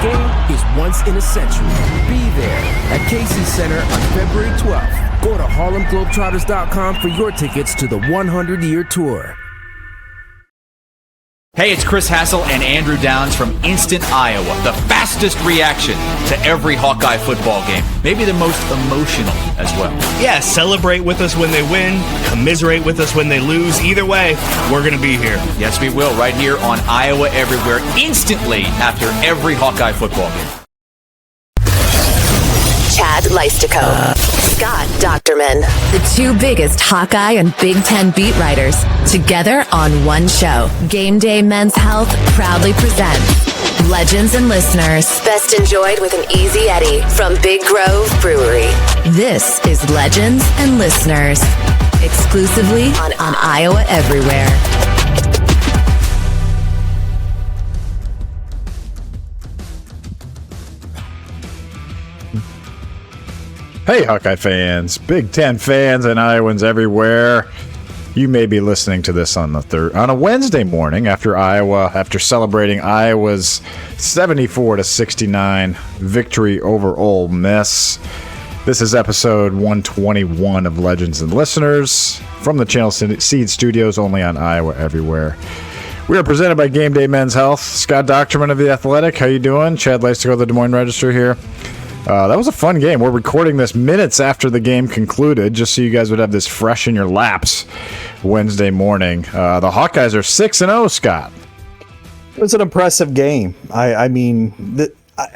game is once in a century. Be there at Casey Center on February 12th. Go to HarlemGlobetrotters.com for your tickets to the 100-year tour. Hey, it's Chris Hassel and Andrew Downs from Instant Iowa, the fastest reaction to every Hawkeye football game. Maybe the most emotional as well. Yeah, celebrate with us when they win, commiserate with us when they lose. Either way, we're going to be here. Yes, we will, right here on Iowa Everywhere, instantly after every Hawkeye football game. Chad Leistikow, Scott Dochterman, the two biggest Hawkeye and Big Ten beat writers, together on one show. Game Day Men's Health proudly presents Legends and Listeners. Best enjoyed with an easy Eddie from Big Grove Brewery. This is Legends and Listeners, exclusively on Iowa Everywhere. Hey, Hawkeye fans, Big Ten fans, and Iowans everywhere. You may be listening to this on a Wednesday morning after celebrating Iowa's 74-69 victory over Ole Miss. This is episode 121 of Legends and Listeners from the Channel Seed Studios, only on Iowa Everywhere. We are presented by Game Day Men's Health. Scott Dochterman of The Athletic, how you doing? Chad Leistikow of the Des Moines Register here. That was a fun game. We're recording this minutes after the game concluded, just so you guys would have this fresh in your laps Wednesday morning. The Hawkeyes are 6-0, Scott. It was an impressive game. I mean,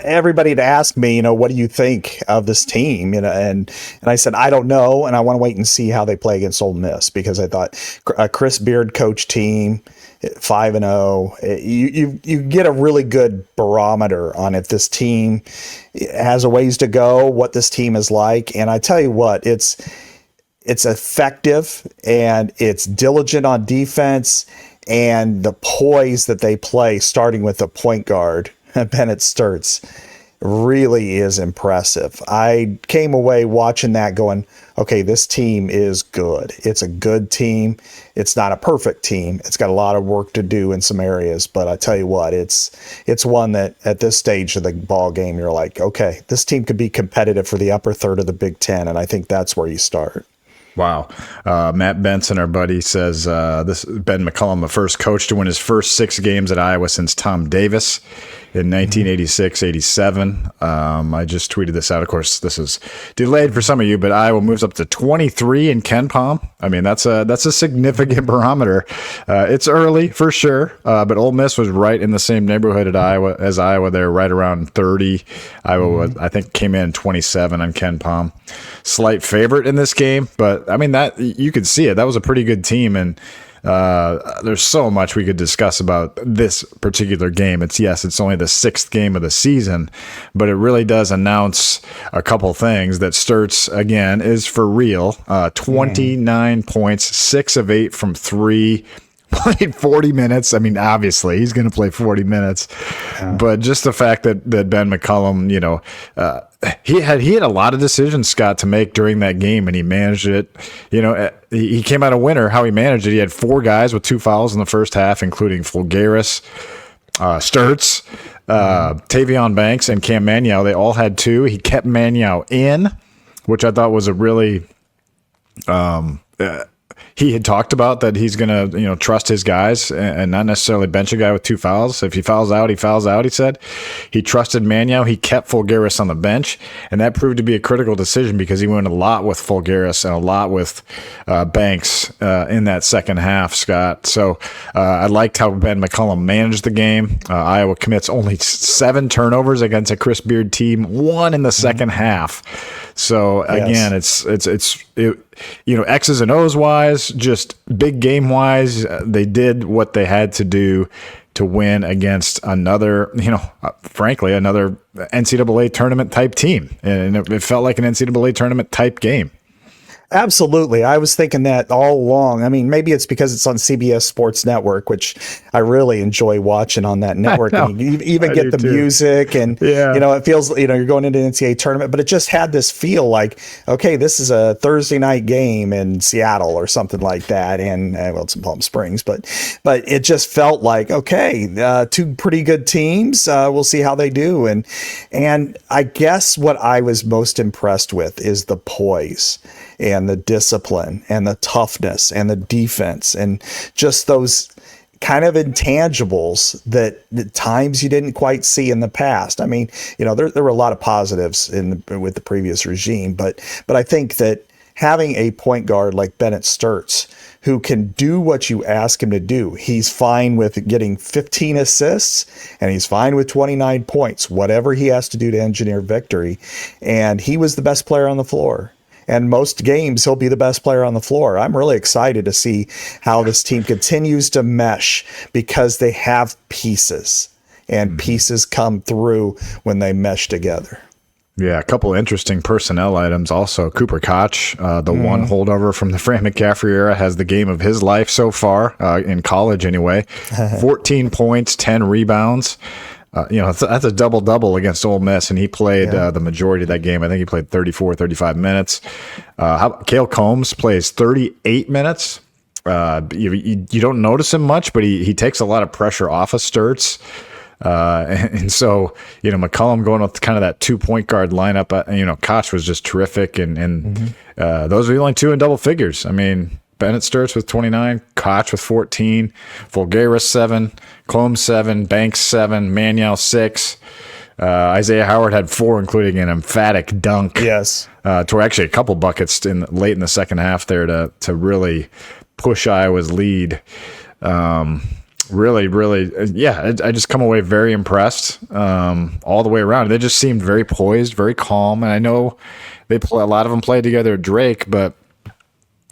everybody had asked me, what do you think of this team? And I said, I don't know, and I want to wait and see how they play against Ole Miss, because I thought a Chris Beard coach team, 5-0, you get a really good barometer on if this team has a ways to go, what this team is like. And I tell you what, it's effective and it's diligent on defense, and the poise that they play, starting with the point guard, Bennett Stirtz, really is impressive. I came away watching that going, okay, this team is good. It's a good team. It's not a perfect team. It's got a lot of work to do in some areas, but I tell you what, it's one that at this stage of the ball game, you're like, okay, this team could be competitive for the upper third of the Big Ten, and I think that's where you start. Wow. Matt Benson, our buddy, says this Ben McCollum, the first coach to win his first 6 games at Iowa since Tom Davis in 1986-87. I just tweeted this out. Of course, this is delayed for some of you, but Iowa moves up to 23 in Ken Pom. I mean, that's a significant barometer. It's early for sure, but Ole Miss was right in the same neighborhood as Iowa. They're right around 30. Iowa, I think, came in 27 on Ken Pom. Slight favorite in this game, but I mean, that you could see it. That was a pretty good team, and there's so much we could discuss about this particular game. It's only the 6th game of the season, but it really does announce a couple things that Stirtz, again, is for real. 29 points, 6 of 8 from 3. Played 40 minutes. I mean, obviously, he's going to play 40 minutes. But just the fact that Ben McCollum, he had a lot of decisions, Scott, to make during that game, and he managed it. He came out a winner. How he managed it, he had 4 guys with 2 fouls in the first half, including Fulgaris, Stirtz, Tavion Banks, and Cam Manyow. They all had 2. He kept Manyow in, which I thought was a really he had talked about that he's going to, trust his guys and not necessarily bench a guy with 2 fouls. If he fouls out, he said. He trusted Manyow. He kept Fulgaris on the bench, and that proved to be a critical decision because he went a lot with Fulgaris and a lot with Banks in that second half, Scott. So I liked how Ben McCollum managed the game. Iowa commits only 7 turnovers against a Chris Beard team, 1 in the second half. So again, it's X's and O's wise, just big game wise, they did what they had to do to win against another, frankly, another NCAA tournament type team. And it felt like an NCAA tournament type game. Absolutely. I was thinking that all along. I mean, maybe it's because it's on CBS Sports Network, which I really enjoy watching on that network. And you even get the music and, it feels, you're going into an NCAA tournament, but it just had this feel like, okay, this is a Thursday night game in Seattle or something like that. And well, it's in Palm Springs, but it just felt like, okay, two pretty good teams. We'll see how they do. And I guess what I was most impressed with is the poise and the discipline and the toughness and the defense and just those kind of intangibles that at times you didn't quite see in the past. I mean, there were a lot of positives with the previous regime, but I think that having a point guard like Bennett Stirtz, who can do what you ask him to do, he's fine with getting 15 assists and he's fine with 29 points, whatever he has to do to engineer victory. And he was the best player on the floor. And most games, he'll be the best player on the floor. I'm really excited to see how this team continues to mesh because they have pieces, and pieces come through when they mesh together. Yeah, a couple of interesting personnel items. Also, Cooper Koch, the one holdover from the Fran McCaffrey era, has the game of his life so far, in college anyway. 14 points, 10 rebounds. That's a double-double against Ole Miss, and he played the majority of that game. I think he played 35 minutes. Cale Combs plays 38 minutes. You don't notice him much, but he takes a lot of pressure off of Stirtz. And so, McCollum going with kind of that 2-point guard lineup, Koch was just terrific. And those are the only two in double figures. I mean, Bennett Stirtz with 29, Koch with 14, Fulgaris 7, Combs 7, Banks 7, Manuel 6. Isaiah Howard had 4, including an emphatic dunk. Yes. To actually a couple buckets late in the second half there to really push Iowa's lead. Really, I just come away very impressed all the way around. They just seemed very poised, very calm. And I know a lot of them played together at Drake, but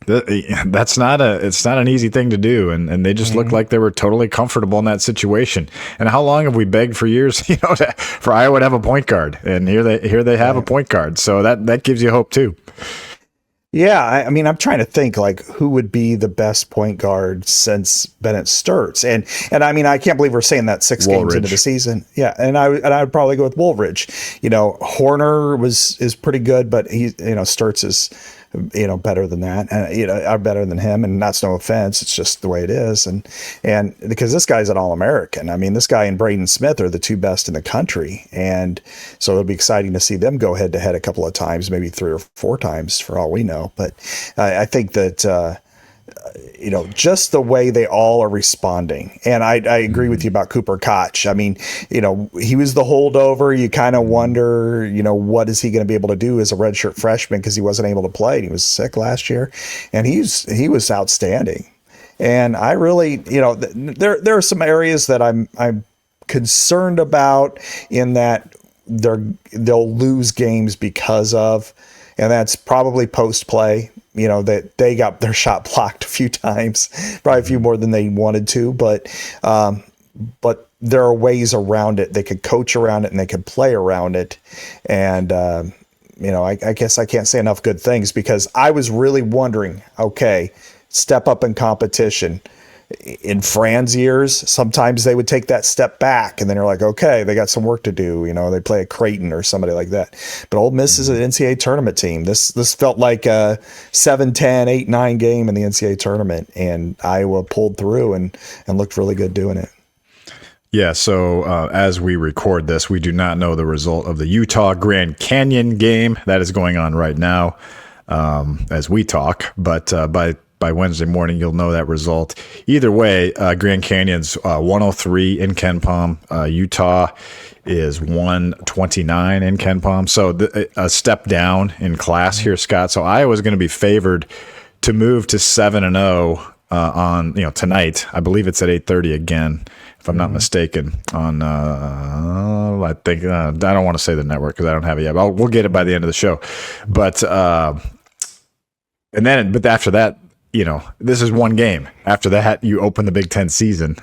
it's not an easy thing to do, and they just looked like they were totally comfortable in that situation. And how long have we begged for years, for Iowa to have a point guard, and here they have a point guard. So that gives you hope too. Yeah, I mean, I'm trying to think like who would be the best point guard since Bennett Stirtz, and I mean, I can't believe we're saying that 6 games into the season. Yeah, and I would probably go with Woolridge. Horner is pretty good, but Stirtz is better than that, and are better than him, and that's no offense. It's just the way it is, and because this guy's an All-American. I mean, this guy and Braden Smith are the two best in the country, and so it'll be exciting to see them go head to head a couple of times, maybe 3 or 4 times for all we know. But I think that just the way they all are responding. And I agree with you about Cooper Koch. I mean, he was the holdover. You kind of wonder, what is he going to be able to do as a redshirt freshman because he wasn't able to play. He was sick last year, and he was outstanding. And I really, there are some areas that I'm concerned about in that they'll lose games because of, and that's probably post play. That they got their shot blocked a few times, probably a few more than they wanted to, but there are ways around it. They could coach around it and they could play around it. And, I guess I can't say enough good things because I was really wondering, okay, step up in competition. In Fran's years, sometimes they would take that step back and then you're like, okay, they got some work to do. They play at Creighton or somebody like that. But Ole Miss is an NCAA tournament team. This felt like a 7-10, 8-9 game in the NCAA tournament, and Iowa pulled through and looked really good doing it. Yeah, so as we record this, we do not know the result of the Utah Grand Canyon game. That is going on right now as we talk, but by Wednesday morning, you'll know that result. Either way, Grand Canyon's 103 in KenPom. Utah is 129 in KenPom. So a step down in class here, Scott. So Iowa's going to be favored to move to 7-0 on tonight. I believe it's at 8:30 again, if I'm not mistaken. On I think I don't want to say the network because I don't have it yet. But we'll get it by the end of the show. But after that. this is one game. After that, you open the Big Ten season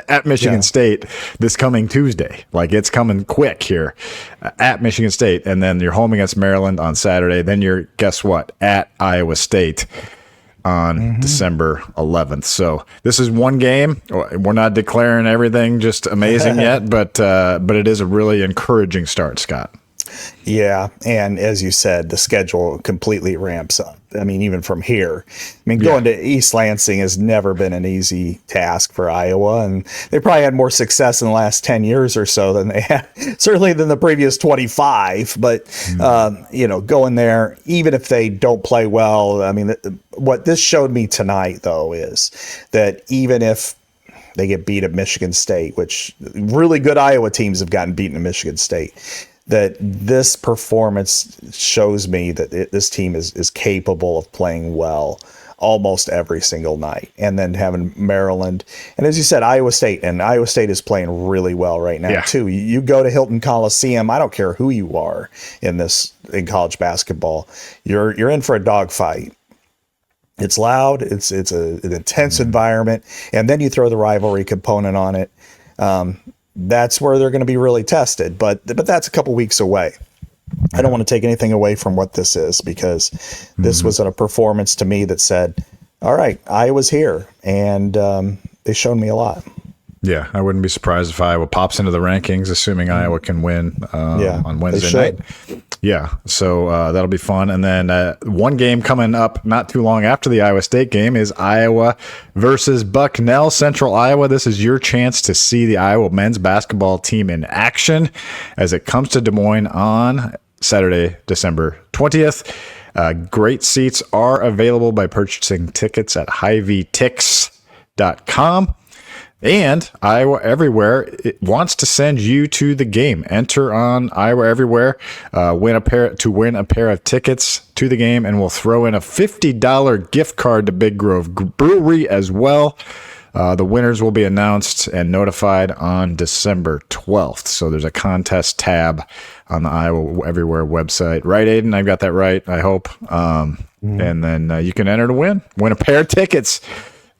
at Michigan State this coming Tuesday. Like, it's coming quick here at Michigan State. And then you're home against Maryland on Saturday. Then you're, guess what, at Iowa State on December 11th. So this is one game. We're not declaring everything just amazing yet, but it is a really encouraging start, Scott. Yeah, and as you said, the schedule completely ramps up. I mean, even from here. I mean, going to East Lansing has never been an easy task for Iowa, and they probably had more success in the last 10 years or so than they had, certainly than the previous 25. But, going there, even if they don't play well, I mean, what this showed me tonight, though, is that even if they get beat at Michigan State, which really good Iowa teams have gotten beaten at Michigan State, that this performance shows me that this team is capable of playing well almost every single night. And then having Maryland, and as you said, Iowa State is playing really well right now too. You go to Hilton Coliseum, I don't care who you are in college basketball, you're in for a dogfight. It's loud, it's an intense environment, and then you throw the rivalry component on it. That's where they're going to be really tested, but that's a couple weeks away. I don't want to take anything away from what this is, because this was a performance to me that said, all right, Iowa's here, and they showed me a lot. Yeah, I wouldn't be surprised if Iowa pops into the rankings, assuming Iowa can win on Wednesday night. Yeah, so that'll be fun. And then one game coming up not too long after the Iowa State game is Iowa versus Bucknell, Central Iowa. This is your chance to see the Iowa men's basketball team in action as it comes to Des Moines on Saturday, December 20th. Great seats are available by purchasing tickets at HiVTix.com. And Iowa Everywhere wants to send you to the game. Enter on Iowa Everywhere, win a pair of tickets to the game, and we'll throw in a $50 gift card to Big Grove Brewery as well. The winners will be announced and notified on December 12th. So there's a contest tab on the Iowa Everywhere website. Right, Aiden? I've got that right, I hope. And then you can enter to win a pair of tickets.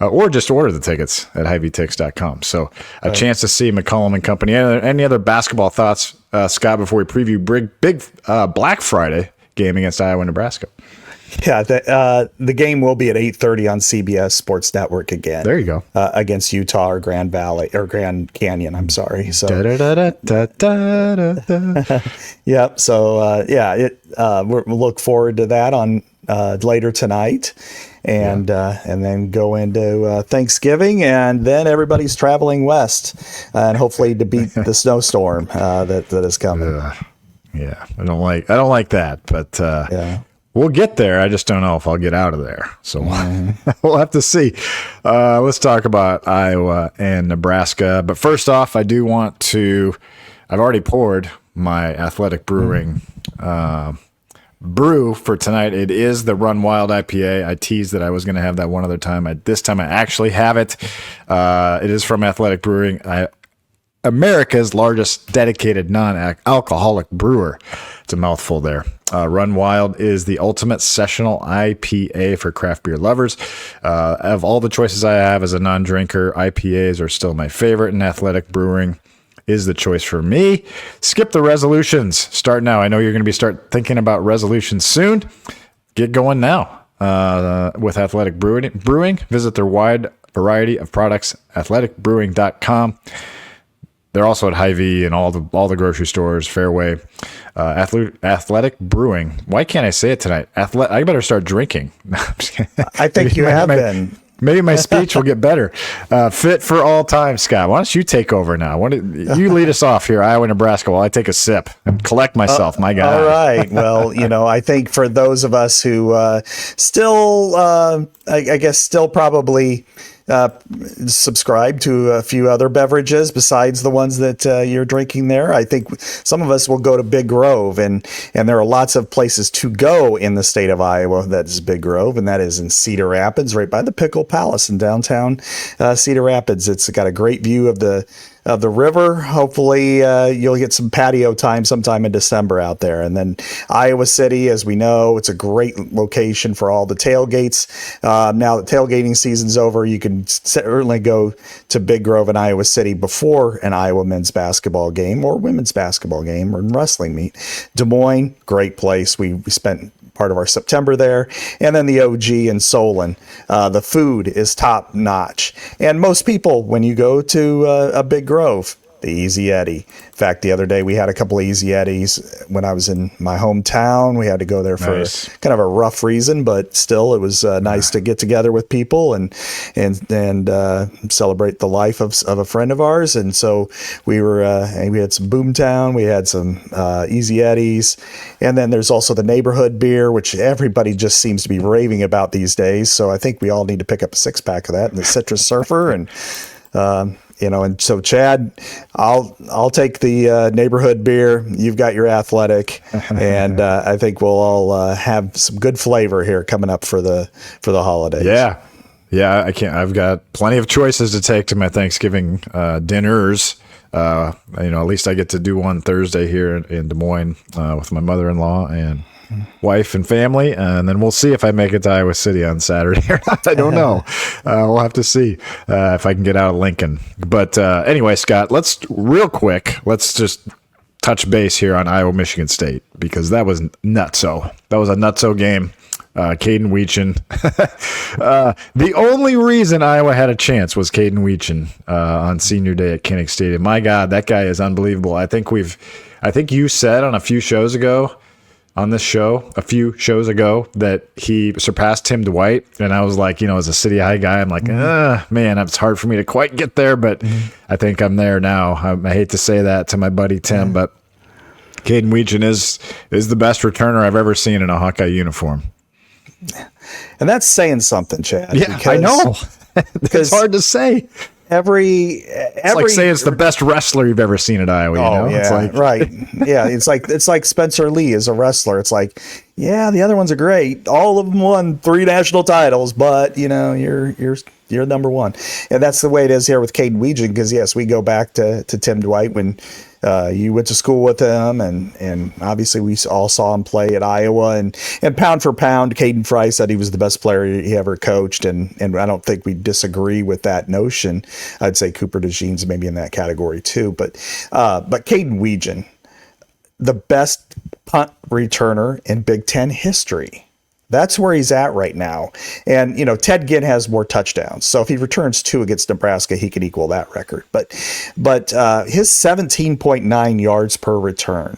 Or just order the tickets at HiVTix.com. So a chance to see McCollum and company. Any other basketball thoughts, Scott, before we preview big Black Friday game against Iowa and Nebraska? Yeah, the game will be at 8:30 on CBS Sports Network again. There you go. Against Utah or Grand Canyon. I'm sorry. So. Yep. So we'll look forward to that on later tonight. And then go into Thanksgiving, and then everybody's traveling west, and hopefully to beat the snowstorm that is coming. I don't like that, but we'll get there. I just don't know if I'll get out of there. So we'll have to see. Let's talk about Iowa and Nebraska. But first off, I've already poured my Athletic Brewing brew for tonight. It is the Run Wild IPA. I teased that I was going to have that one other time. This time I actually have it. It is from Athletic Brewing, America's largest dedicated non-alcoholic brewer. It's a mouthful there. Run Wild is the ultimate sessional IPA for craft beer lovers. Of all the choices I have as a non-drinker, IPAs are still my favorite, and Athletic Brewing is the choice for me. Skip the resolutions. Start now. I know you're going to start thinking about resolutions soon. Get going now with Athletic Brewing. Visit their wide variety of products, athleticbrewing.com. They're also at Hy-Vee and all the grocery stores, Fairway. Athletic Brewing. Why can't I say it tonight? I better start drinking. I think you have been. Maybe my speech will get better. Fit for all time, Scott. Why don't you take over now? You lead us off here, Iowa, Nebraska, while I take a sip and collect myself, my guy. All right. Well, I think for those of us who still probably subscribe to a few other beverages besides the ones that you're drinking there. I think some of us will go to Big Grove, and there are lots of places to go in the state of Iowa that is Big Grove, and that is in Cedar Rapids, right by the Pickle Palace in downtown Cedar Rapids. It's got a great view of the of the river. Hopefully you'll get some patio time sometime in December out there. And then Iowa City, as we know, it's a great location for all the tailgates. Now that tailgating season's over, you can certainly go to Big Grove in Iowa City before an Iowa men's basketball game or women's basketball game or wrestling meet. Des Moines, great place. We spent part of our September there. And then the OG in Solon. The food is top notch. And most people, when you go to a Big Grove, the Easy Eddie. In fact, the other day we had a couple of Easy Eddies when I was in my hometown. We had to go there for kind of a rough reason, but still it was nice to get together with people and celebrate the life of a friend of ours. And so we had some Boomtown, we had some Easy Eddies, and then there's also the neighborhood beer, which everybody just seems to be raving about these days. So I think we all need to pick up a 6-pack of that, and the Citrus Surfer. And and so Chad, I'll take the neighborhood beer. You've got your athletic, and I think we'll all have some good flavor here coming up for the holidays. Yeah. I've got plenty of choices to take to my Thanksgiving dinners. At least I get to do one Thursday here in Des Moines with my mother-in-law and wife and family, and then we'll see if I make it to Iowa City on Saturday or not. I don't know. We'll have to see if I can get out of Lincoln. But anyway, Scott, let's just touch base here on Iowa-Michigan State, because that was nutso. That was a nutso game. Kaden Ween. The only reason Iowa had a chance was Kaden Ween on senior day at Kinnick Stadium. My God, that guy is unbelievable. I think you said on a few shows ago, that he surpassed Tim Dwight. And I was like, as a City High guy, I'm like, man, it's hard for me to quite get there, but I think I'm there now. I hate to say that to my buddy Tim, but Kaden Ween is the best returner I've ever seen in a Hawkeye uniform. And that's saying something, Chad. Yeah, I know. It's hard to say. It's like saying it's the best wrestler you've ever seen at Iowa. Yeah, it's like, right. Yeah, it's like Spencer Lee is a wrestler. It's like, yeah, the other ones are great. All of them won 3 national titles, but you're number one, and that's the way it is here with Kaden Ween. Because yes, we go back to Tim Dwight when you went to school with him, and obviously we all saw him play at Iowa, and pound for pound, Caden Fry said he was the best player he ever coached, and I don't think we disagree with that notion. I'd say Cooper DeJean's maybe in that category too, but Kaden Ween, the best punt returner in Big Ten history. That's where he's at right now. And, Ted Ginn has more touchdowns. So if he returns 2 against Nebraska, he can equal that record. But his 17.9 yards per return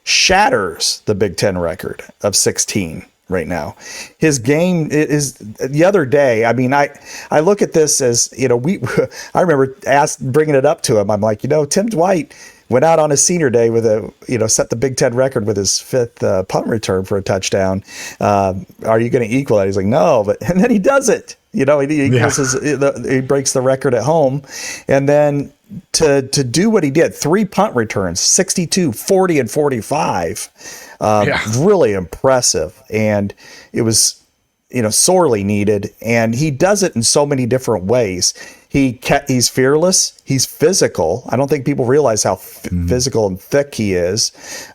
shatters the Big Ten record of 16 right now. His game is the other day. I mean, I look at this as, I remember bringing it up to him. I'm like, Tim Dwight went out on his senior day with set the Big Ten record with his 5th punt return for a touchdown. Are you going to equal that? He's like, no, and then he does it. He breaks the record at home, and then to do what he did, 3 punt returns, 62, 40, and 45, really impressive, and it was sorely needed, and he does it in so many different ways. He's fearless. He's physical. I don't think people realize how physical and thick he is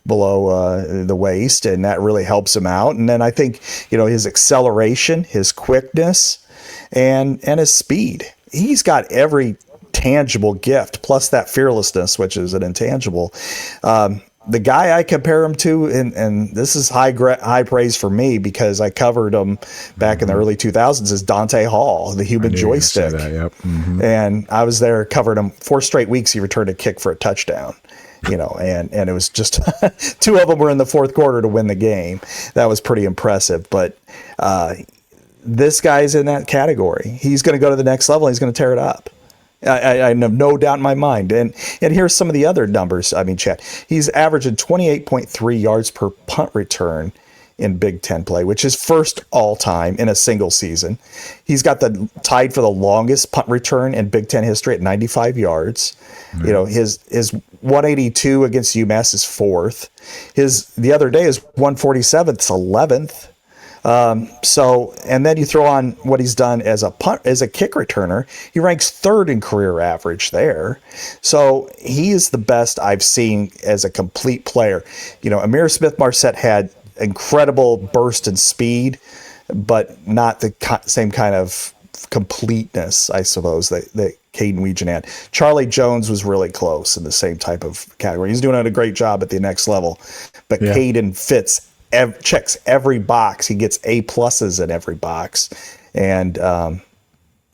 below the waist, and that really helps him out. And then I think his acceleration, his quickness, and his speed. He's got every tangible gift, plus that fearlessness, which is an intangible. The guy I compare him to, and this is high praise for me because I covered him back in the early 2000s, is Dante Hall, the human joystick. And I was there, covered him 4 straight weeks. He returned a kick for a touchdown, and it was just 2 of them were in the 4th quarter to win the game. That was pretty impressive. But this guy's in that category. He's going to go to the next level. He's going to tear it up. I have no doubt in my mind. And here's some of the other numbers. I mean, Chad, he's averaging 28.3 yards per punt return in Big Ten play, which is first all time in a single season. He's got the tied for the longest punt return in Big Ten history at 95 yards. His 182 against UMass is 4th. The other day is 147th, 11th. So, and then you throw on what he's done as a kick returner. He ranks third in career average there. So he is the best I've seen as a complete player. Amir Smith-Marset had incredible burst and speed, but not the same kind of completeness, I suppose, that Kaden Ween had. Charlie Jones was really close in the same type of category. He's doing a great job at the next level, but Kaden checks every box. He gets A+ in every box. And,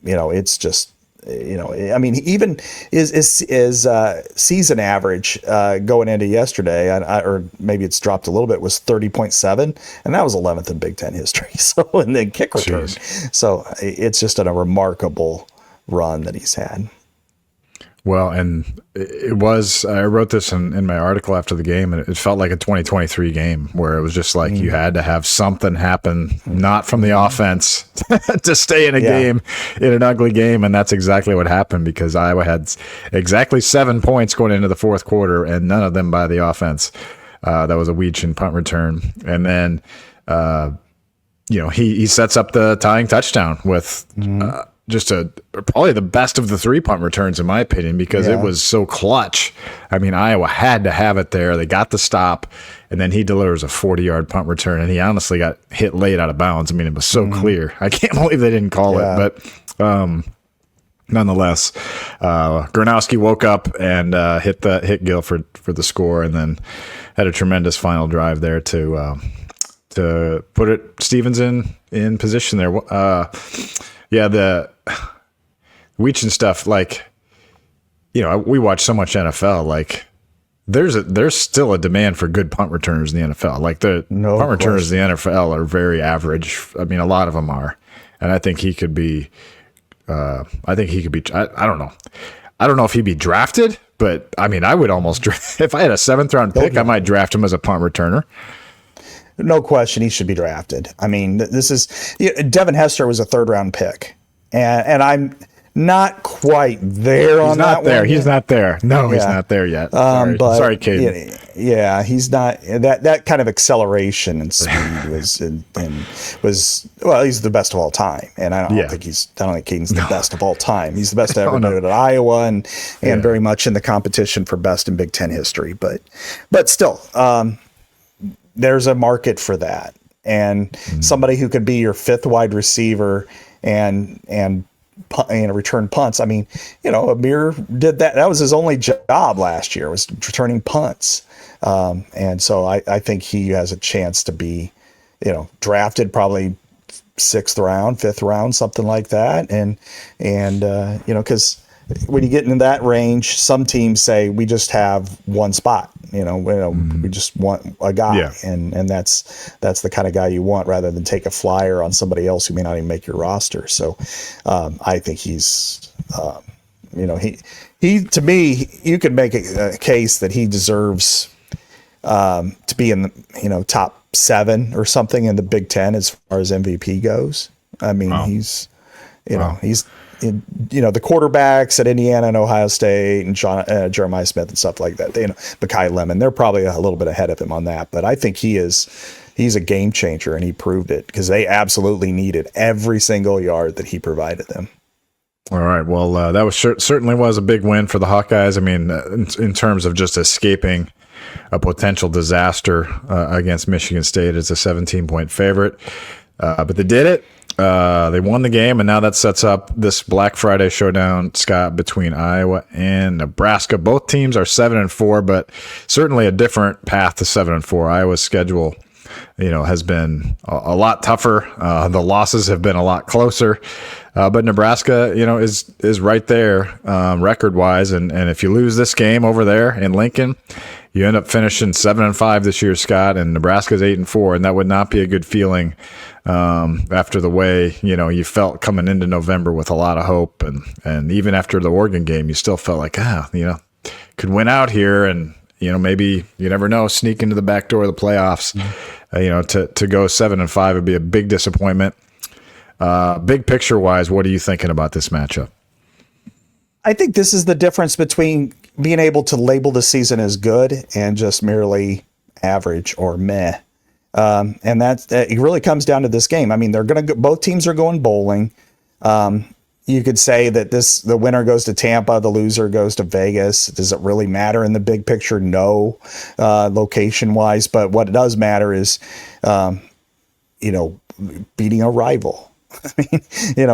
it's just, even his season average going into yesterday, or maybe it's dropped a little bit, was 30.7, and that was 11th in Big Ten history. So, and then kick return. So it's just a remarkable run that he's had. Well, and it was, I wrote this in my article after the game, and it felt like a 2023 game where it was just like you had to have something happen, not from the offense, to stay in a game, in an ugly game. And that's exactly what happened, because Iowa had exactly 7 points going into the fourth quarter, and none of them by the offense. That was a Weechin punt return. And then, he sets up the tying touchdown with just probably the best of the 3 punt returns, in my opinion, because it was so clutch. I mean, Iowa had to have it there. They got the stop, and then he delivers a 40-yard punt return, and he honestly got hit late out of bounds. I mean, it was so clear. I can't believe they didn't call it, but nonetheless, Gronowski woke up and hit Gill for the score, and then had a tremendous final drive there to put Stevens in position there. The Weechin stuff, we watch so much NFL. Like, there's still a demand for good punt returners in the NFL. Like, punt returners in the NFL are very average. I mean, a lot of them are, and I think he could be. I don't know. I don't know if he'd be drafted, but I mean, I would almost if I had a 7th round pick, I might draft him as a punt returner. No question, he should be drafted. I mean, this is Devin Hester was a 3rd round pick, and I'm not quite there on that one. He's not there. No, he's not there yet. Sorry, Kaden. He's not. That kind of acceleration and speed was he's the best of all time, and I don't think Caden's the best of all time. He's the best to ever do it at Iowa, and very much in the competition for best in Big Ten history. But still. There's a market for that, and somebody who could be your 5th wide receiver and return punts. I mean, Amir did that. That was his only job last year, was returning punts. And so I think he has a chance to be, drafted probably 6th round, 5th round, something like that. And because when you get into that range, some teams say we just have one spot. We just want a guy, and that's the kind of guy you want, rather than take a flyer on somebody else who may not even make your roster. So I think he's, he to me, you could make a case that he deserves to be in the top 7 or something in the Big Ten as far as MVP goes. I mean, he's the quarterbacks at Indiana and Ohio State and Jeremiah Smith and stuff like that. Mekhi Lemon, they're probably a little bit ahead of him on that, but I think he's a game changer, and he proved it, because they absolutely needed every single yard that he provided them. All right. Well, that was certainly was a big win for the Hawkeyes. I mean, in terms of just escaping a potential disaster against Michigan State as a 17-point favorite, but they did it. They won the game, and now that sets up this Black Friday showdown, Scott, between Iowa and Nebraska. Both teams are 7-4, but certainly a different path to 7-4. Iowa's schedule, has been a lot tougher. The losses have been a lot closer, but Nebraska, is right there record-wise. And if you lose this game over there in Lincoln, you end up finishing 7-5 this year, Scott, and Nebraska's 8-4, and that would not be a good feeling after the way you felt coming into November with a lot of hope, and even after the Oregon game, you still felt like could win out here, and maybe you never know, sneak into the back door of the playoffs. To go 7-5 would be a big disappointment. Big picture wise, what are you thinking about this matchup? I think this is the difference between being able to label the season as good and just merely average or meh. And it really comes down to this game. I mean, both teams are going bowling. You could say that the winner goes to Tampa, the loser goes to Vegas. Does it really matter in the big picture? No, location wise. But what does matter is, beating a rival. I mean,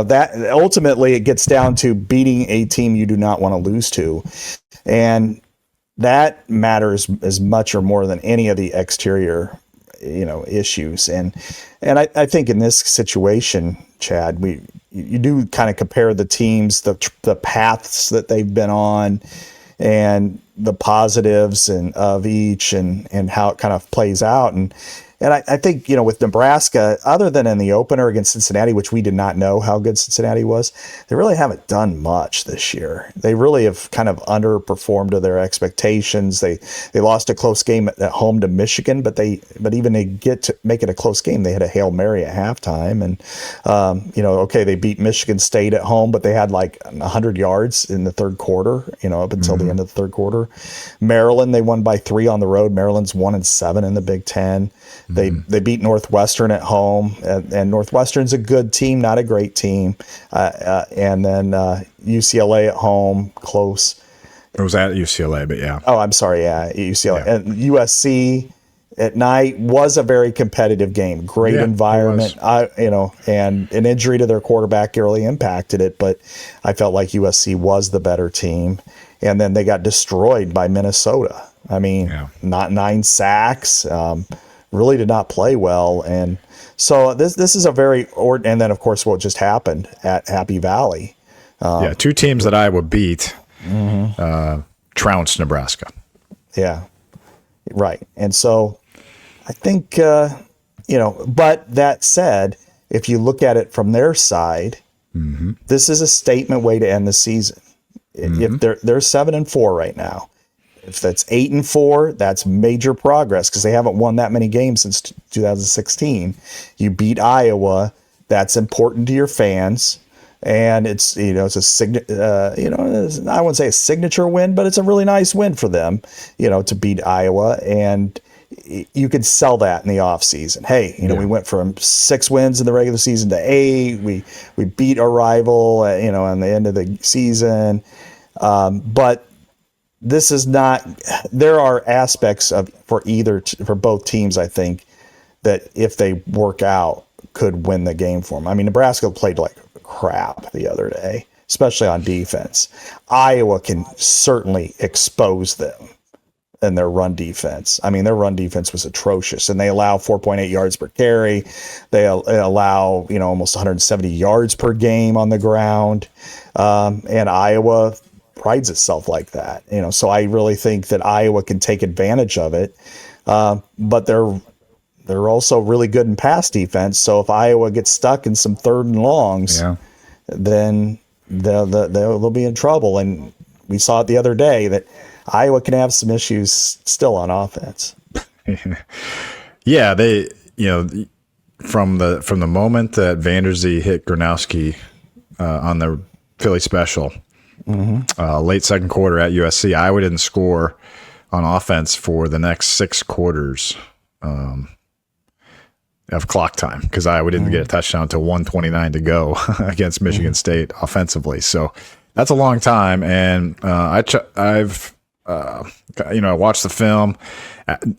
that ultimately it gets down to beating a team you do not want to lose to. And that matters as much or more than any of the exterior, issues. And I think in this situation, Chad, you do kind of compare the teams, the paths that they've been on, and the positives of each, and how it kind of plays out. And I think, with Nebraska, other than in the opener against Cincinnati, which we did not know how good Cincinnati was, they really haven't done much this year. They really have kind of underperformed to their expectations. They lost a close game at home to Michigan, but even to get to make it a close game, they had a Hail Mary at halftime. And, they beat Michigan State at home, but they had like 100 yards in the third quarter, up until the end of the third quarter. Maryland, they won by 3 on the road. Maryland's 1-7 in the Big Ten. They beat Northwestern at home, and Northwestern's a good team, not a great team. And then UCLA at home, close. It was at UCLA, but yeah. Oh, I'm sorry, yeah, UCLA. Yeah. And USC at night was a very competitive game. Great environment, and an injury to their quarterback really impacted it, but I felt like USC was the better team. And then they got destroyed by Minnesota. I mean, not 9 sacks. Really did not play well, and so this is a and then of course what just happened at Happy Valley. 2 teams that Iowa beat trounced Nebraska. Yeah, right. And so I think but that said, if you look at it from their side, this is a statement way to end the season. If they're 7-4 right now. If that's 8-4, that's major progress because they haven't won that many games since 2016. You beat Iowa, that's important to your fans, and it's I wouldn't say a signature win, but it's a really nice win for them, to beat Iowa, and you could sell that in the offseason. Hey, we went from 6 wins in the regular season to 8. We beat our rival, on the end of the season, but this is not. There are aspects for both teams, I think, that if they work out, could win the game for them. I mean, Nebraska played like crap the other day, especially on defense. Iowa can certainly expose them in their run defense. I mean, their run defense was atrocious, and they allow 4.8 yards per carry. They allow almost 170 yards per game on the ground, and Iowa prides itself like that, so I really think that Iowa can take advantage of it, but they're also really good in pass defense. So if Iowa gets stuck in some 3rd and longs, then they'll be in trouble. And we saw it the other day that Iowa can have some issues still on offense. Yeah, they from the moment that Vanderzee hit Gronowski on the Philly special. Late second quarter at USC, Iowa didn't score on offense for the next 6 quarters of clock time because Iowa didn't get a touchdown until 1:29 to go against Michigan State offensively. So that's a long time. And I've watched the film,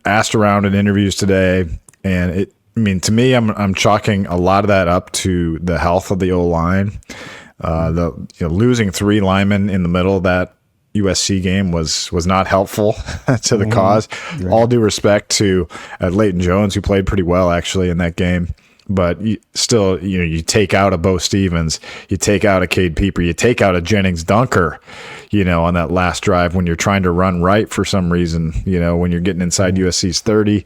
asked around in interviews today, and to me, I'm chalking a lot of that up to the health of the O-line. Losing 3 linemen in the middle of that USC game was not helpful to the cause. Right. All due respect to Leighton Jones, who played pretty well actually in that game, but you take out a Bo Stevens, you take out a Cade Pieper, you take out a Jennings Dunker, on that last drive when you're trying to run right for some reason, when you're getting inside USC's 30,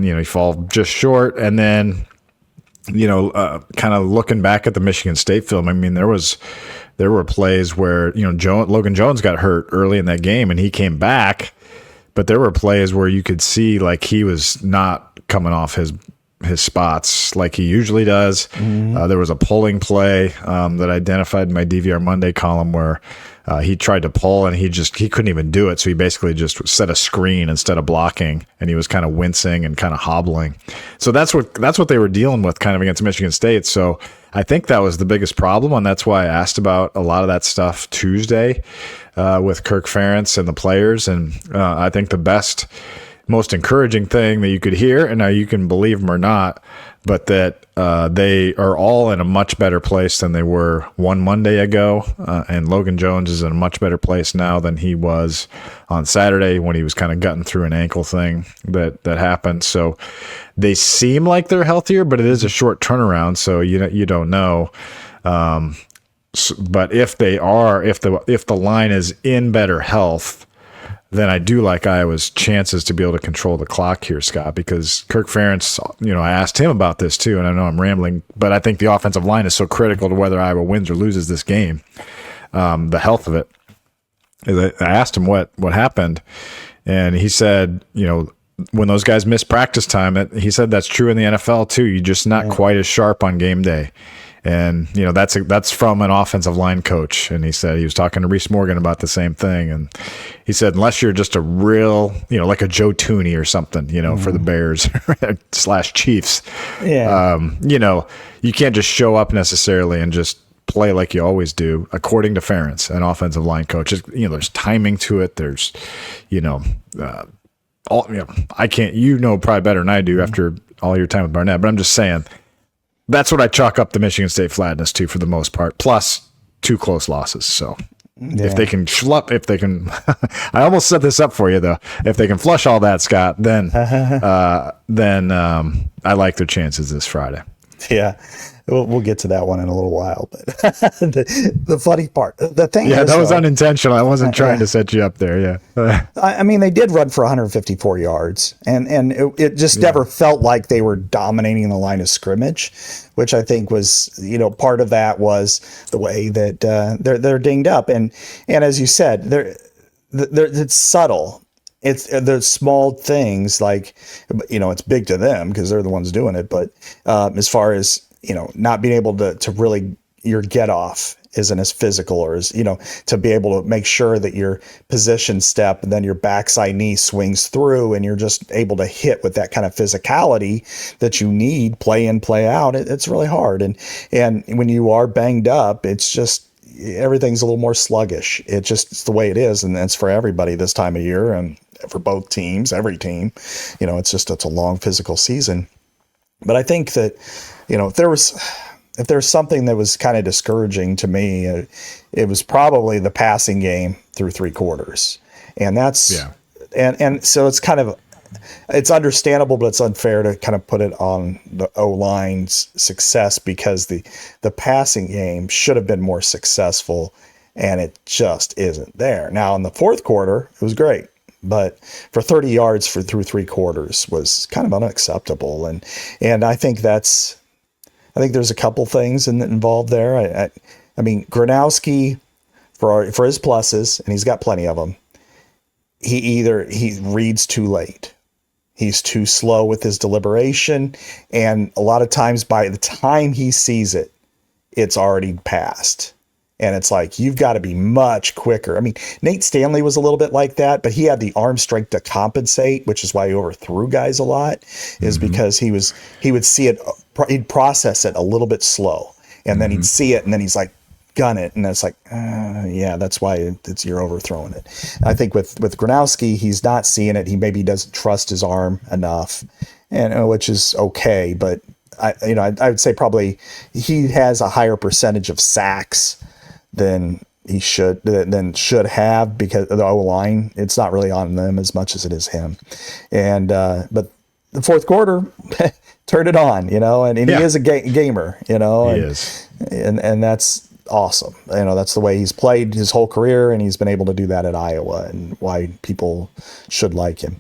you fall just short, and then. Kind of looking back at the Michigan State film, I mean, there were plays where, Logan Jones got hurt early in that game and he came back, but there were plays where you could see like he was not coming off his spots like he usually does. There was a pulling play that I identified in my DVR Monday column where he tried to pull and he couldn't even do it. So he basically just set a screen instead of blocking, and he was kind of wincing and kind of hobbling. So that's what they were dealing with kind of against Michigan State. So I think that was the biggest problem, and that's why I asked about a lot of that stuff Tuesday with Kirk Ferentz and the players. And I think the most encouraging thing that you could hear, and now you can believe them or not, but that they are all in a much better place than they were one Monday ago. And Logan Jones is in a much better place now than he was on Saturday when he was kind of gutting through an ankle thing that happened. So they seem like they're healthier, but it is a short turnaround, so you don't know. But if the line is in better health, then I do like Iowa's chances to be able to control the clock here, Scott, because Kirk Ferentz, I asked him about this too, and I know I'm rambling, but I think the offensive line is so critical to whether Iowa wins or loses this game, the health of it. I asked him what happened, and he said, when those guys miss practice time, he said that's true in the NFL too. You're just not quite as sharp on game day. And, that's from an offensive line coach. And he said he was talking to Reese Morgan about the same thing. And he said, unless you're just a real, like a Joe Tooney or something, for the Bears / Chiefs, you can't just show up necessarily and just play like you always do, according to Ferentz, an offensive line coach. There's timing to it. There's, I can't, probably better than I do after all your time with Barnett, but I'm just saying, that's what I chalk up the Michigan State flatness to for the most part, plus 2 close losses. So if they can I almost set this up for you though. If they can flush all that, Scott, then I like their chances this Friday. Yeah. We'll get to that one in a little while, but the funny part, the thing is, that was unintentional. I wasn't trying to set you up there. Yeah. I mean, they did run for 154 yards and it just never felt like they were dominating the line of scrimmage, which I think was, part of that was the way that they're dinged up. And as you said, it's subtle. There's small things like, it's big to them because they're the ones doing it. But as far as, not being able to really, your get off isn't as physical, or as, to be able to make sure that your position step and then your backside knee swings through and you're just able to hit with that kind of physicality that you need play in, play out. It's really hard. And when you are banged up, it's just, everything's a little more sluggish. It's the way it is. And it's for everybody this time of year and for both teams, every team, it's a long physical season. But I think that, if there was something that was kind of discouraging to me, it was probably the passing game through 3 quarters. And that's, and so it's understandable, but it's unfair to kind of put it on the O-line's success because the passing game should have been more successful and it just isn't there. Now in the 4th quarter, it was great. But for 30 yards through 3 quarters was kind of unacceptable. And I think there's a couple things involved there. I mean, Gronowski, for his pluses, and he's got plenty of them, he reads too late. He's too slow with his deliberation. And a lot of times by the time he sees it, it's already passed. And it's like, you've got to be much quicker. I mean, Nate Stanley was a little bit like that, but he had the arm strength to compensate, which is why he overthrew guys a lot, is because he would see it, he'd process it a little bit slow. And then he'd see it, and then he's like, gun it. And it's like, that's why you're overthrowing it. I think with Gronowski, he's not seeing it. He maybe doesn't trust his arm enough, and which is okay. But I would say probably he has a higher percentage of sacks than he should have because of the O-line. It's not really on them as much as it is him. And but the 4th quarter turned it on, and he is a gamer, he is. And that's awesome. That's the way he's played his whole career, and he's been able to do that at Iowa, and why people should like him.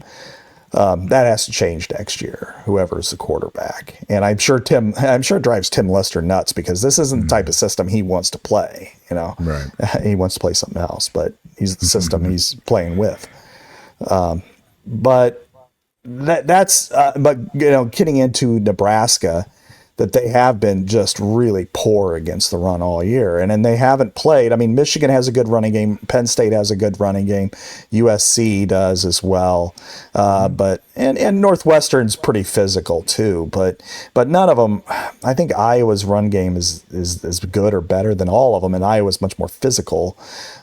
That has to change next year, whoever's the quarterback. And I'm sure it drives Tim Lester nuts because this isn't the type of system he wants to play, Right. He wants to play something else, but he's the system he's playing with. But getting into Nebraska, that they have been just really poor against the run all year. And then they haven't played. I mean, Michigan has a good running game. Penn State has a good running game. USC does as well. But Northwestern's pretty physical too. But none of them. I think Iowa's run game is good or better than all of them. And Iowa's much more physical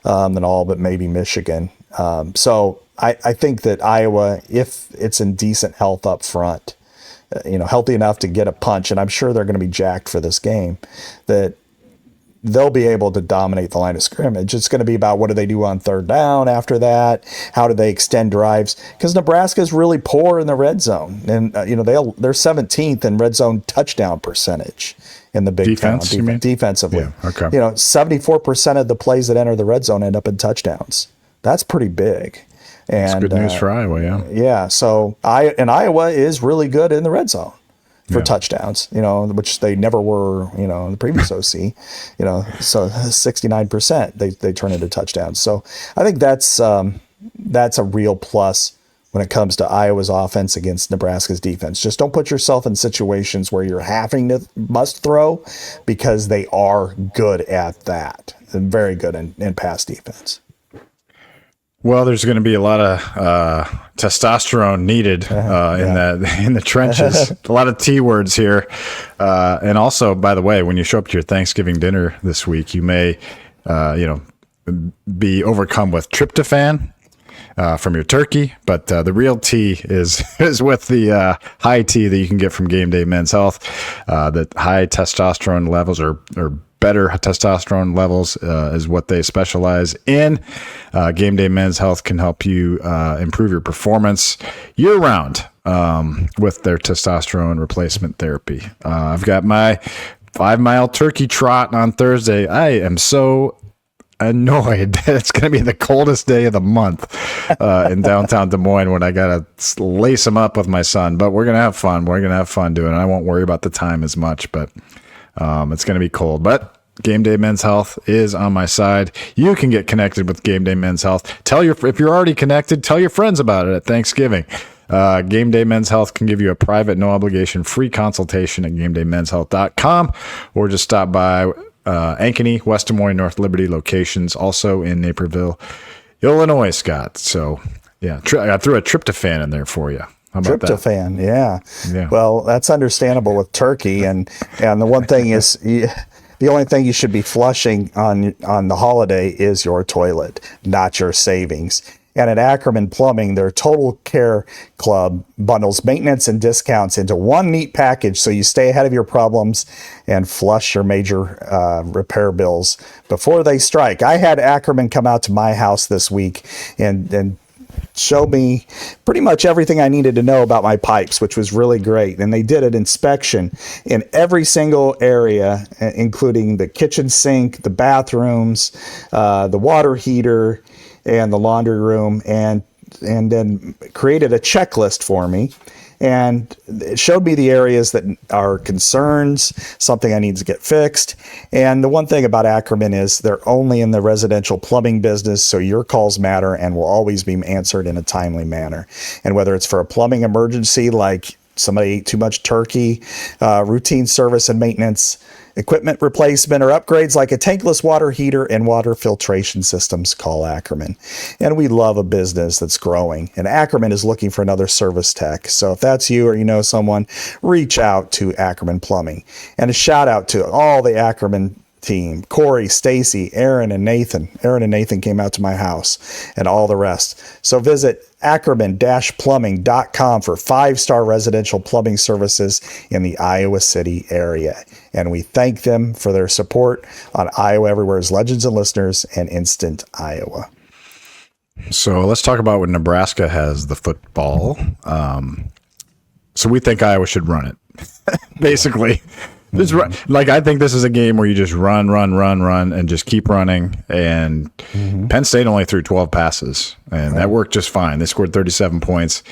than all but maybe Michigan. So I think that Iowa, if it's in decent health up front, healthy enough to get a punch, and I'm sure they're going to be jacked for this game, that they'll be able to dominate the line of scrimmage. It's going to be about what do they do on third down after that? How do they extend drives? Because Nebraska is really poor in the red zone, and they're 17th in red zone touchdown percentage in the Big Ten defensively. Yeah, okay. 74% of the plays that enter the red zone end up in touchdowns. That's pretty big. And that's good news for Iowa, yeah. Yeah, so Iowa is really good in the red zone for touchdowns, which they never were, in the previous OC, so 69% they turn into touchdowns. So I think that's a real plus when it comes to Iowa's offense against Nebraska's defense. Just don't put yourself in situations where you're having to must throw, because they are good at that. They're very good in pass defense. Well, there's going to be a lot of testosterone needed in the trenches. A lot of T words here, and also, by the way, when you show up to your Thanksgiving dinner this week, you may, be overcome with tryptophan from your turkey, but the real tea is with the high tea that you can get from GameDay Men's Health. That high testosterone levels or better testosterone levels is what they specialize in. GameDay Men's Health can help you improve your performance year-round with their testosterone replacement therapy. I've got my 5-mile turkey trot on Thursday. I am so annoyed that it's going to be the coldest day of the month in downtown Des Moines when I got to lace them up with my son. But we're going to have fun. We're going to have fun doing it. I won't worry about the time as much, but it's going to be cold. But GameDay Men's Health is on my side. You can get connected with GameDay Men's Health. If you're already connected, tell your friends about it at Thanksgiving. GameDay Men's Health can give you a private, no obligation, free consultation at GameDayMen'sHealth.com, or just stop by Ankeny, West Des Moines, North Liberty locations, also in Naperville, Illinois, Scott. So, yeah, I threw a tryptophan in there for you. How about tryptophan, that? Yeah. Well, that's understandable with turkey, and the one thing is, the only thing you should be flushing on the holiday is your toilet, not your savings. And at Acriman Plumbing, their Total Care Club bundles maintenance and discounts into one neat package, so you stay ahead of your problems and flush your major repair bills before they strike. I had Acriman come out to my house this week and show me pretty much everything I needed to know about my pipes, which was really great. And they did an inspection in every single area, including the kitchen sink, the bathrooms, the water heater, and the laundry room, and then created a checklist for me. And it showed me the areas that are concerns, something I need to get fixed. And the one thing about Acriman is they're only in the residential plumbing business, so your calls matter and will always be answered in a timely manner. And whether it's for a plumbing emergency like somebody ate too much turkey, routine service and maintenance, equipment replacement, or upgrades like a tankless water heater and water filtration systems, call Acriman. And we love a business that's growing, and Acriman is looking for another service tech. So if that's you or you know someone, reach out to Acriman Plumbing. And a shout out to all the Acriman team, Corey, Stacy, Aaron, and Nathan. Aaron and Nathan came out to my house, and all the rest. So visit Acriman-plumbing.com for 5-star residential plumbing services in the Iowa City area. And we thank them for their support on Iowa Everywhere's Legends and Listeners and Instant Iowa. So let's talk about when Nebraska has the football. So we think Iowa should run it, basically. I think this is a game where you just run, and just keep running. And Penn State only threw 12 passes, and that worked just fine. They scored 37 points.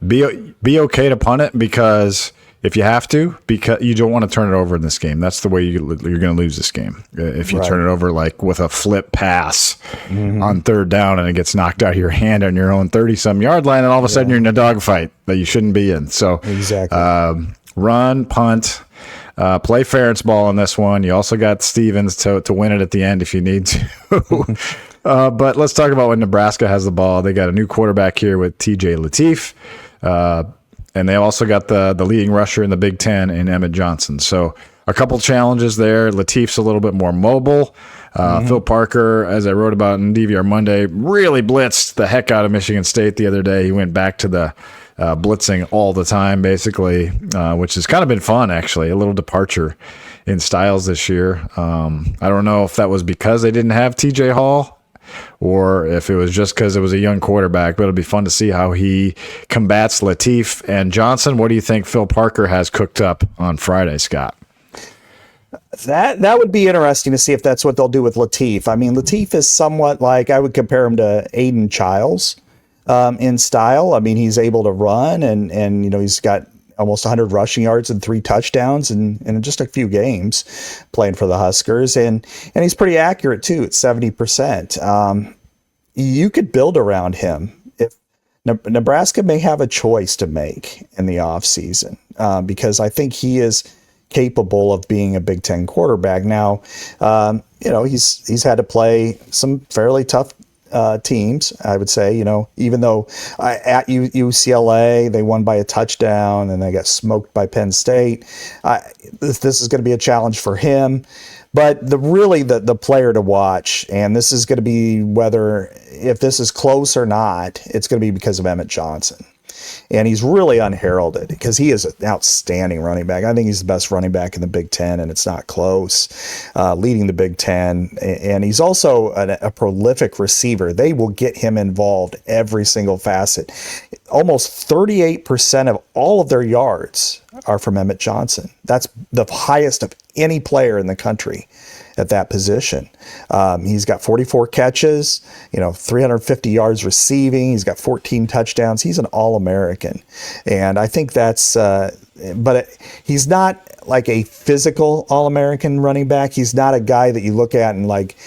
Be okay to punt it, because if you have to, because you don't want to turn it over in this game. That's the way you're going to lose this game. If you turn it over like with a flip pass on third down and it gets knocked out of your hand on your own 30-some yard line, and all of a sudden you're in a dogfight that you shouldn't be in. So exactly. Run, punt. Play Ferentz ball on this one. You also got Stevens to win it at the end if you need to. But let's talk about when Nebraska has the ball. They got a new quarterback here with TJ Lateef. And they also got the leading rusher in the Big Ten in Emmett Johnson. So a couple challenges there. Lateef's a little bit more mobile. Phil Parker, as I wrote about in DVR Monday, really blitzed the heck out of Michigan State the other day. He went back to the blitzing all the time, basically, which has kind of been fun, actually. A little departure in styles this year. I don't know if that was because they didn't have TJ Hall or if it was just because it was a young quarterback, but it'll be fun to see how he combats Lateef and Johnson. What do you think Phil Parker has cooked up on Friday, Scott? That would be interesting to see if that's what they'll do with Lateef. I mean, Lateef is somewhat like, I would compare him to Aiden Childs in style. I mean, he's able to run and you know, he's got almost 100 rushing yards and 3 touchdowns in just a few games playing for the Huskers. And he's pretty accurate too, at 70%. You could build around him. If Nebraska may have a choice to make in the offseason because I think he is capable of being a Big Ten quarterback. Now, you know, he's had to play some fairly tough teams, I would say, you know, even though at UCLA, they won by a touchdown and they got smoked by Penn State. This is going to be a challenge for him. But the player to watch, and this is going to be if this is close or not, it's going to be because of Emmett Johnson. And he's really unheralded because he is an outstanding running back. I think he's the best running back in the Big Ten, and it's not close, leading the Big Ten. And he's also a prolific receiver. They will get him involved every single facet. Almost 38% of all of their yards are from Emmett Johnson. That's the highest of any player in the country at that position. He's got 44 catches, 350 yards receiving. He's got 14 touchdowns. He's an All-American. And I think that's, but he's not like a physical All-American running back. He's not a guy that you look at and like,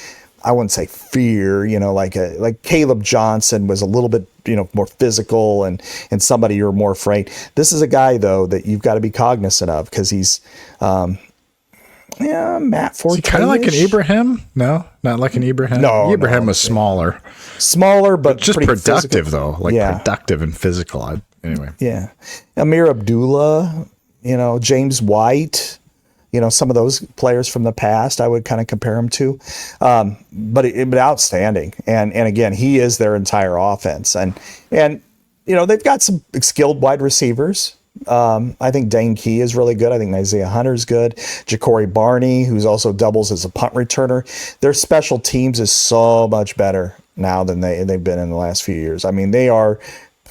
I wouldn't say fear, like Caleb Johnson was a little bit, more physical and somebody you're more afraid. This is a guy though, that you've got to be cognizant of because he's, Matt Forte. Kind of like an Ibrahim? No, not like an Ibrahim. No, Ibrahim was smaller, but just productive physical. Though, productive and physical. Anyway, yeah. Amir Abdullah, James White, some of those players from the past, I would kind of compare him to, but outstanding. And again, he is their entire offense, and they've got some skilled wide receivers. I think Dane Key is really good. I think Isaiah Hunter's good. Ja'Cory Barney, who's also doubles as a punt returner. Their special teams is so much better now than they've been in the last few years. I mean, they are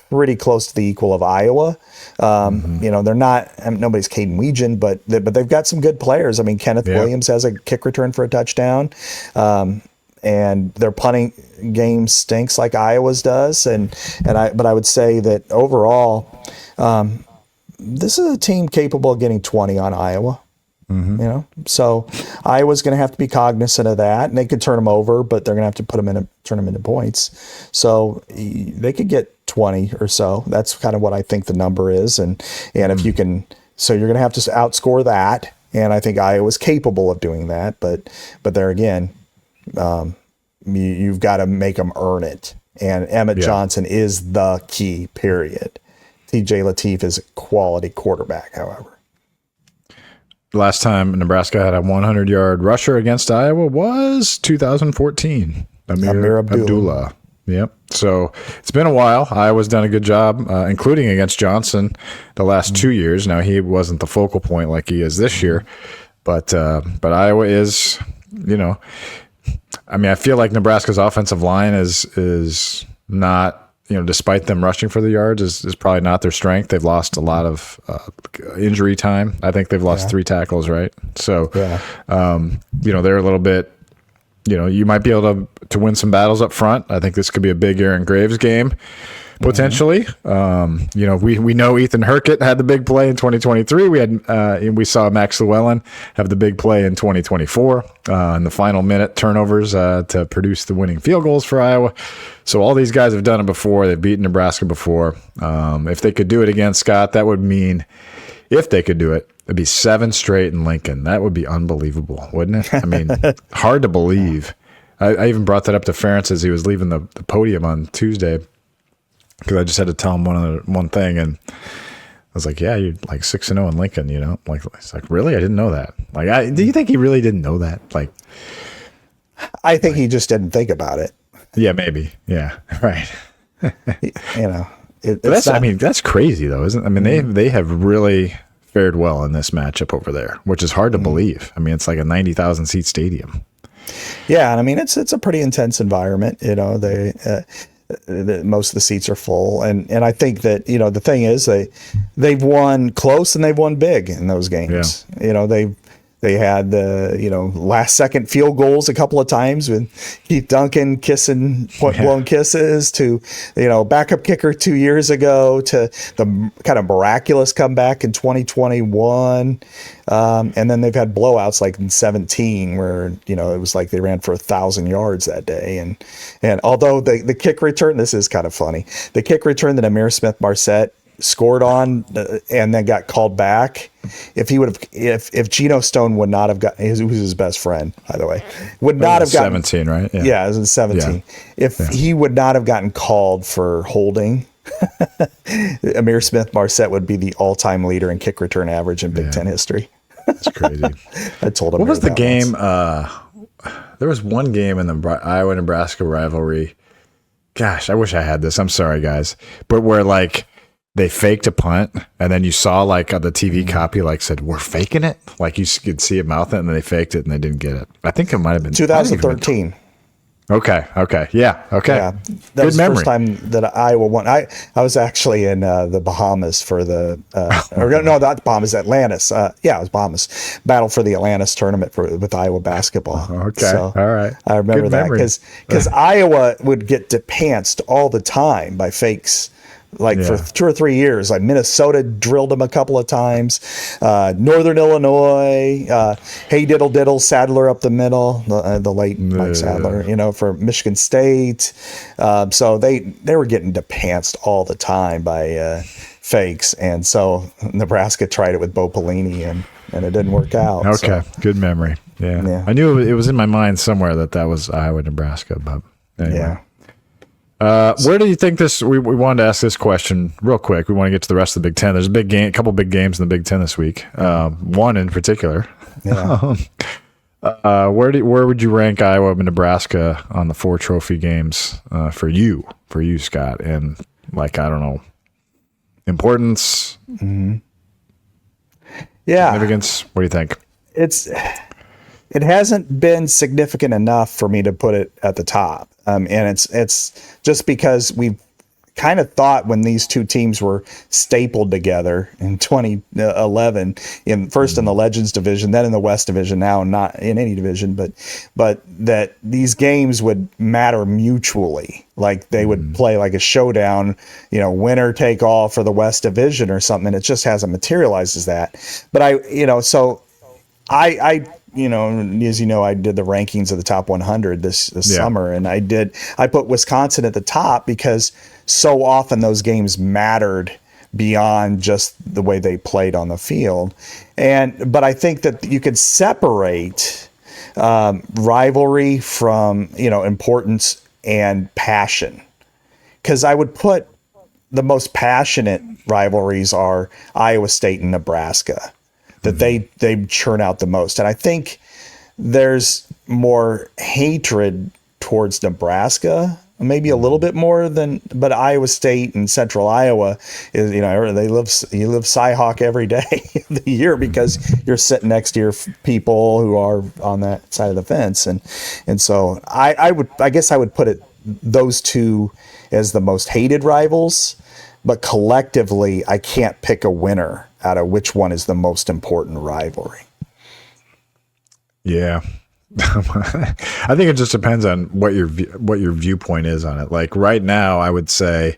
pretty close to the equal of Iowa. They're not, nobody's Kaden Ween, but they've got some good players. I mean, Kenneth Williams has a kick return for a touchdown. And their punting game stinks like Iowa's does. But I would say that overall, this is a team capable of getting 20 on Iowa. So Iowa's going to have to be cognizant of that, and they could turn them over, but they're going to have to turn them into points. So they could get 20 or so. That's kind of what I think the number is. And if you can, so you're going to have to outscore that. And I think Iowa's capable of doing that, but there again, you've got to make them earn it. And Emmett Johnson is the key, period. TJ Lateef is a quality quarterback, however. Last time Nebraska had a 100-yard rusher against Iowa was 2014. Amir Abdullah. Yep. So it's been a while. Iowa's done a good job, including against Johnson the last 2 years. Now, he wasn't the focal point like he is this year, but Iowa is, I feel like Nebraska's offensive line is not, despite them rushing for the yards, is probably not their strength. They've lost a lot of injury time. I think they've lost 3 tackles, right? So, they're a little bit, you might be able to win some battles up front. I think this could be a big Aaron Graves game, potentially. We know Ethan Hurkett had the big play in 2023. We saw Max Llewellyn have the big play in 2024 in the final minute turnovers to produce the winning field goals for Iowa. So all these guys have done it before. They've beaten Nebraska before. If they could do it again, Scott, that would mean if they could do it, it'd be 7 straight in Lincoln. That would be unbelievable, wouldn't it? I mean, hard to believe. I even brought that up to Ferentz as he was leaving the podium on Tuesday, because I just had to tell him one thing, and I was like, "Yeah, you're like 6-0 in Lincoln." You know, like it's like, really? I didn't know that. Like, do you think he really didn't know that? Like, I think he just didn't think about it. Yeah, maybe. Yeah, right. You know, that's crazy though, isn't it? I mean, they have really fared well in this matchup over there, which is hard to believe. I mean, it's like a 90,000 seat stadium. Yeah, and I mean it's a pretty intense environment. You know, most of the seats are full, and I think that, you know, the thing is they've won close and they've won big in those games. Yeah. You know, they had the, you know, last second field goals a couple of times with Keith Duncan kissing point blown kisses, to, you know, backup kicker 2 years ago, to the kind of miraculous comeback in 2021. And then they've had blowouts like in 2017 where, you know, it was like they ran for 1,000 yards that day. And although the kick return, this is kind of funny, the kick return that Amir Smith-Marset scored on and then got called back, if Geno Stone would not have gotten, who was his best friend, by the way, would not have gotten 17, right? Yeah, it was in 17. Yeah. If he would not have gotten called for holding, Amir Smith-Marset would be the all-time leader in kick return average in Big Ten history. That's crazy. I told him. What was the game? There was one game in the Iowa-Nebraska rivalry. Gosh, I wish I had this. I'm sorry, guys. But where, like, they faked a punt, and then you saw, like, the TV copy, like, said, "We're faking it." Like, you could see it mouth it, and then they faked it, and they didn't get it. I think it might have been 2013. Okay. Yeah. Okay. Yeah. That was the first time that Iowa won. I was actually in the Bahamas for the no, not the Bahamas, Atlantis. It was Bahamas. Battle for the Atlantis tournament with Iowa basketball. Okay. So all right. I remember that because Iowa would get depantsed all the time by fakes. For 2 or 3 years, like Minnesota drilled them a couple of times. Northern Illinois, hey diddle diddle, Sadler up the middle, the late Mike Sadler, you know, for Michigan State. So they were getting depantsed all the time by fakes, and so Nebraska tried it with Bo Pelini, and it didn't work out. Okay, good memory. Yeah, I knew it was in my mind somewhere that was Iowa, Nebraska, but anyway. Yeah. Where do you think this? We wanted to ask this question real quick. We want to get to the rest of the Big Ten. There's a couple big games in the Big Ten this week. One in particular. Yeah. Where would you rank Iowa and Nebraska on the 4 trophy games for you, Scott? And, like, I don't know, importance, significance. What do you think? It hasn't been significant enough for me to put it at the top. And it's just because we've kind of thought when these two teams were stapled together in 2011, first in the Legends division, then in the West division, now not in any division, but that these games would matter mutually. Like they would play like a showdown, you know, winner take all for the West division or something. And it just hasn't materialized as that. But I you know, as you know, I did the rankings of the top 100 this summer, and I put Wisconsin at the top because so often those games mattered beyond just the way they played on the field. But I think that you could separate rivalry from, you know, importance and passion, because I would put the most passionate rivalries are Iowa State and Nebraska. That they churn out the most. And I think there's more hatred towards Nebraska, maybe a little bit more but Iowa State and Central Iowa is, you know, you live Cy-Hawk every day of the year because you're sitting next to your people who are on that side of the fence. And so I guess I would put those two as the most hated rivals, but collectively I can't pick a winner out of which one is the most important rivalry. Yeah. I think it just depends on what your viewpoint is on it. Like right now, I would say,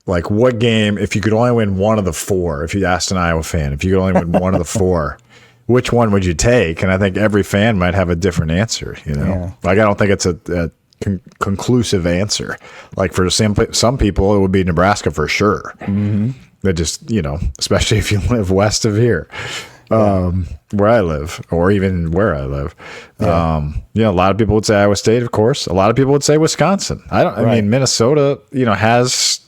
like, what game, if you could only win one of the 4, if you asked an Iowa fan, if you could only win one of the 4, which one would you take? And I think every fan might have a different answer, you know? Yeah. Like, I don't think it's a conclusive answer. Like for some people, it would be Nebraska for sure. Mm-hmm. That just, especially if you live west of here, where I live, or even where I live. A lot of people would say Iowa State, of course. A lot of people would say Wisconsin. I mean, Minnesota, has,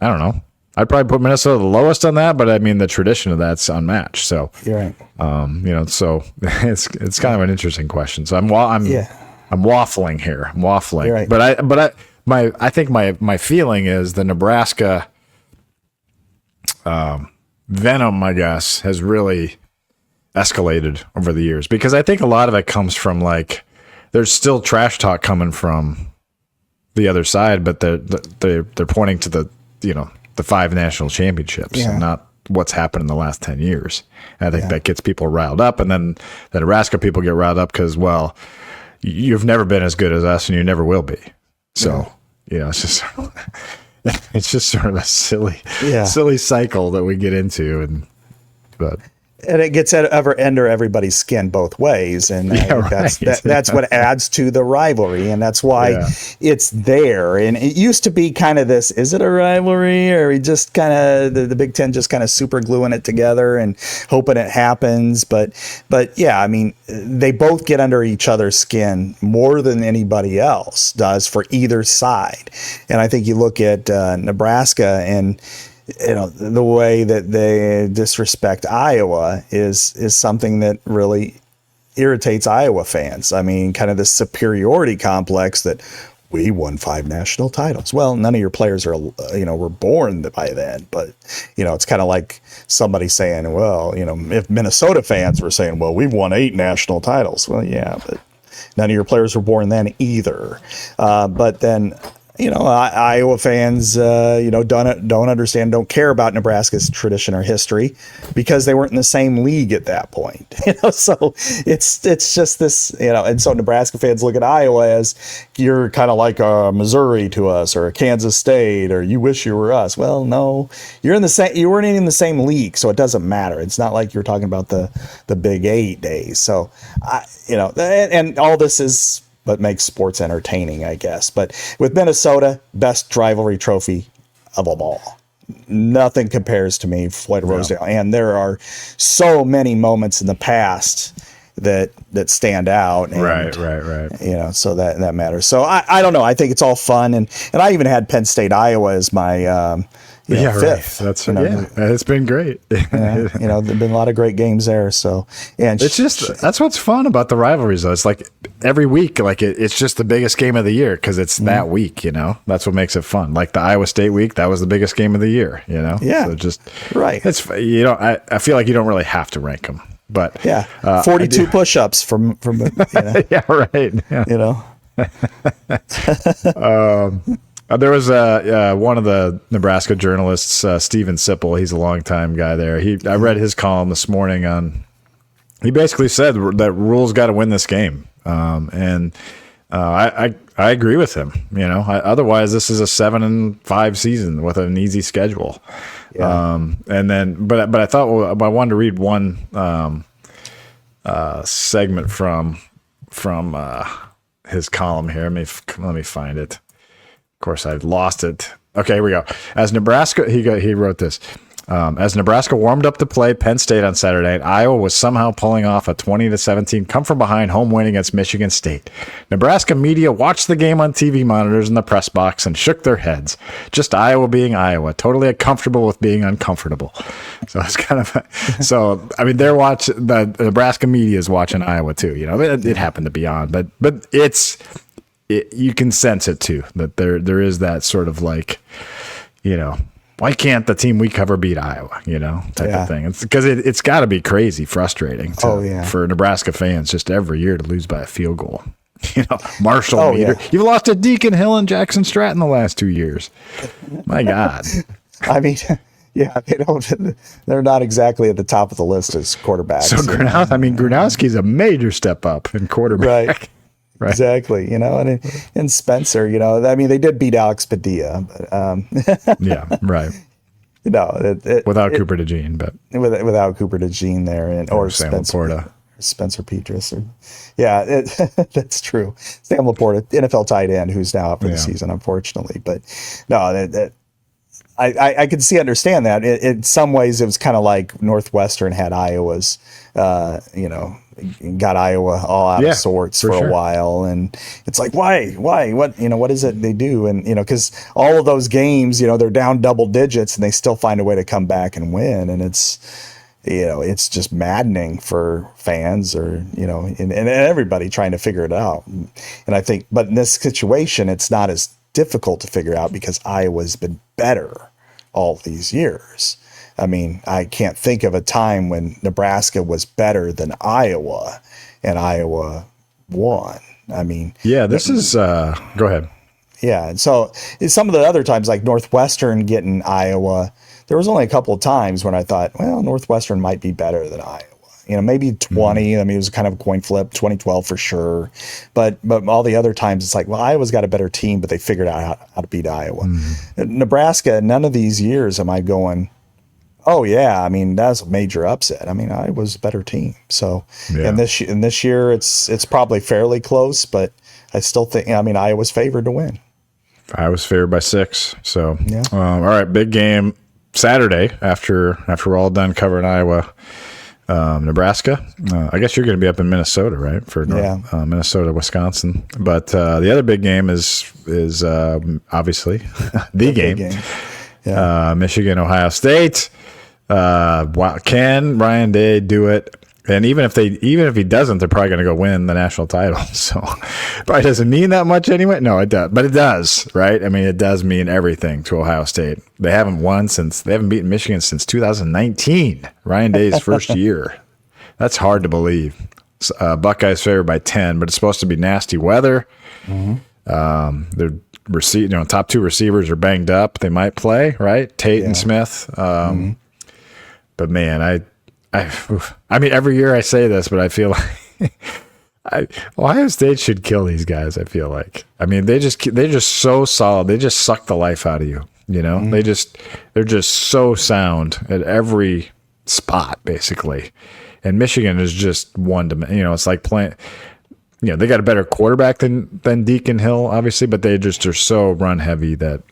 I don't know. I'd probably put Minnesota the lowest on that, but I mean, the tradition of that's unmatched. So, you're right. So it's kind of an interesting question. So I'm waffling here. I'm waffling. You're right. I think my feeling is the Nebraska venom, I guess, has really escalated over the years, because I think a lot of it comes from there's still trash talk coming from the other side, but they're pointing to the 5 national championships and not what's happened in the last 10 years. And I think that gets people riled up, and then the Nebraska people get riled up because, well, you've never been as good as us and you never will be. So, it's just sort of a silly cycle that we get into, and it gets under everybody's skin both ways, and that's what adds to the rivalry, and that's why it's there. And it used to be kind of this: is it a rivalry, or we just kind of the Big Ten just kind of super gluing it together and hoping it happens? But yeah, I mean, they both get under each other's skin more than anybody else does for either side. And I think you look at Nebraska and the way that they disrespect Iowa is something that really irritates Iowa fans. I mean, kind of this superiority complex that we won 5 national titles. Well, none of your players are, were born by then, but, it's kind of like somebody saying, well, if Minnesota fans were saying, well, we've won 8 national titles. Well, yeah, but none of your players were born then either. But then, Iowa fans, don't understand, don't care about Nebraska's tradition or history because they weren't in the same league at that point. So it's just this, and so Nebraska fans look at Iowa as you're kind of like a Missouri to us, or a Kansas State, or you wish you were us. Well, no, you weren't in the same league, so it doesn't matter. It's not like you're talking about the Big 8 days. So, and all this is what makes sports entertaining, I guess. But with Minnesota, best rivalry trophy of them all. Nothing compares to me, Floyd Rosedale. And there are so many moments in the past that stand out. And, right. So that matters. So I don't know. I think it's all fun. And I even had Penn State, Iowa as my fifth. That's it's been great. There've been a lot of great games there. So, and it's just that's what's fun about the rivalries, though. It's like every week, it's just the biggest game of the year because it's that week. That's what makes it fun. Like the Iowa State week, that was the biggest game of the year. Yeah. So just It's I feel like you don't really have to rank them, but 42 push-ups from yeah, right. Yeah. There was one of the Nebraska journalists, Steven Sipple. He's a longtime guy there. I read his column this morning he basically said that Rule's got to win this game. And I agree with him. Otherwise this is a 7-5 season with an easy schedule. Yeah. And then, but I thought I wanted to read one segment from his column here. Let me find it. Of course, I've lost it. Okay, here we go. As Nebraska, he wrote this. As Nebraska warmed up to play Penn State on Saturday night, Iowa was somehow pulling off a 20-17 come-from-behind home win against Michigan State. Nebraska media watched the game on TV monitors in the press box and shook their heads. Just Iowa being Iowa, totally comfortable with being uncomfortable. So it's kind of they're watching, the Nebraska media is watching Iowa too. It happened to be on, but you can sense it too, that there is that sort of why can't the team we cover beat Iowa, type of thing. It's because it's got to be crazy frustrating for Nebraska fans just every year to lose by a field goal. Marshall Meter. Yeah. You've lost to Deacon Hill and Jackson Stratton the last 2 years. My God. I mean, yeah, they're not exactly at the top of the list as quarterbacks. So Gronowski's a major step up in quarterback. Right. Right. Exactly, and Spencer, they did beat Alex Padilla, but yeah, right. Without Cooper DeJean, but without Cooper DeJean there, or Sam Spencer, Laporta, Spencer Petras, that's true. Sam Laporta, NFL tight end, who's now out for the season, unfortunately, but no, I can understand that. In some ways, it was kind of like Northwestern had Iowa's, got Iowa all out of sorts for a while. And it's like, why, what is it they do? And, because all of those games, they're down double digits and they still find a way to come back and win. And it's just maddening for fans and everybody trying to figure it out. And I think, but in this situation, it's not as difficult to figure out because Iowa's been better all these years. I mean, I can't think of a time when Nebraska was better than Iowa and Iowa won. I mean, this is, go ahead. Yeah. And so some of the other times, like Northwestern getting Iowa, there was only a couple of times when I thought, well, Northwestern might be better than Iowa. Maybe 20. I mean, it was kind of a coin flip, 2012 for sure. But all the other times, it's like, well, Iowa's got a better team, but they figured out how to beat Iowa. Nebraska, none of these years am I going, oh, yeah, I mean, that's a major upset. I mean, Iowa's a better team. So, and this year, it's probably fairly close, but I still think, Iowa's favored to win. Iowa's favored by 6. So, all right, big game Saturday after we're all done covering Iowa. Nebraska. I guess you're going to be up in Minnesota, right? For Minnesota, Wisconsin. But the other big game is obviously the game. Michigan, Ohio State. Can Ryan Day do it? And even if he doesn't, they're probably going to go win the national title. So probably doesn't mean that much anyway. No, it does, but it does, right? I mean, it does mean everything to Ohio State. They haven't beaten Michigan since 2019, Ryan Day's first year. That's hard to believe. Buckeyes favored by 10, but it's supposed to be nasty weather. Their top 2 receivers are banged up. They might play, right? Tate and Smith. But man, I mean, every year I say this, but I feel like Ohio State should kill these guys. I feel like, I mean, they're just so solid. They just suck the life out of you. They're just so sound at every spot, basically. And Michigan is just one to, it's like playing. They got a better quarterback than Deacon Hill, obviously, but they just are so run heavy that,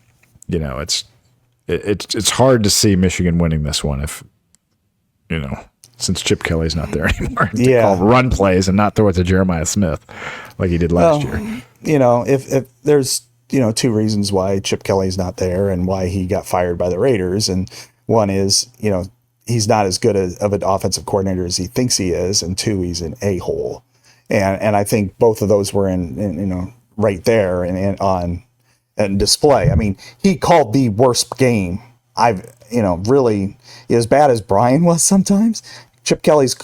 it's hard to see Michigan winning this one if. Since Chip Kelly's not there anymore, to call run plays and not throw it to Jeremiah Smith like he did last year. If there's 2 reasons why Chip Kelly's not there and why he got fired by the Raiders, and one is he's not as good of an offensive coordinator as he thinks he is, and 2, he's an a-hole, and I think both of those were in right there and on display. I mean, he called the worst game I've really, as bad as Brian was sometimes. Chip Kelly's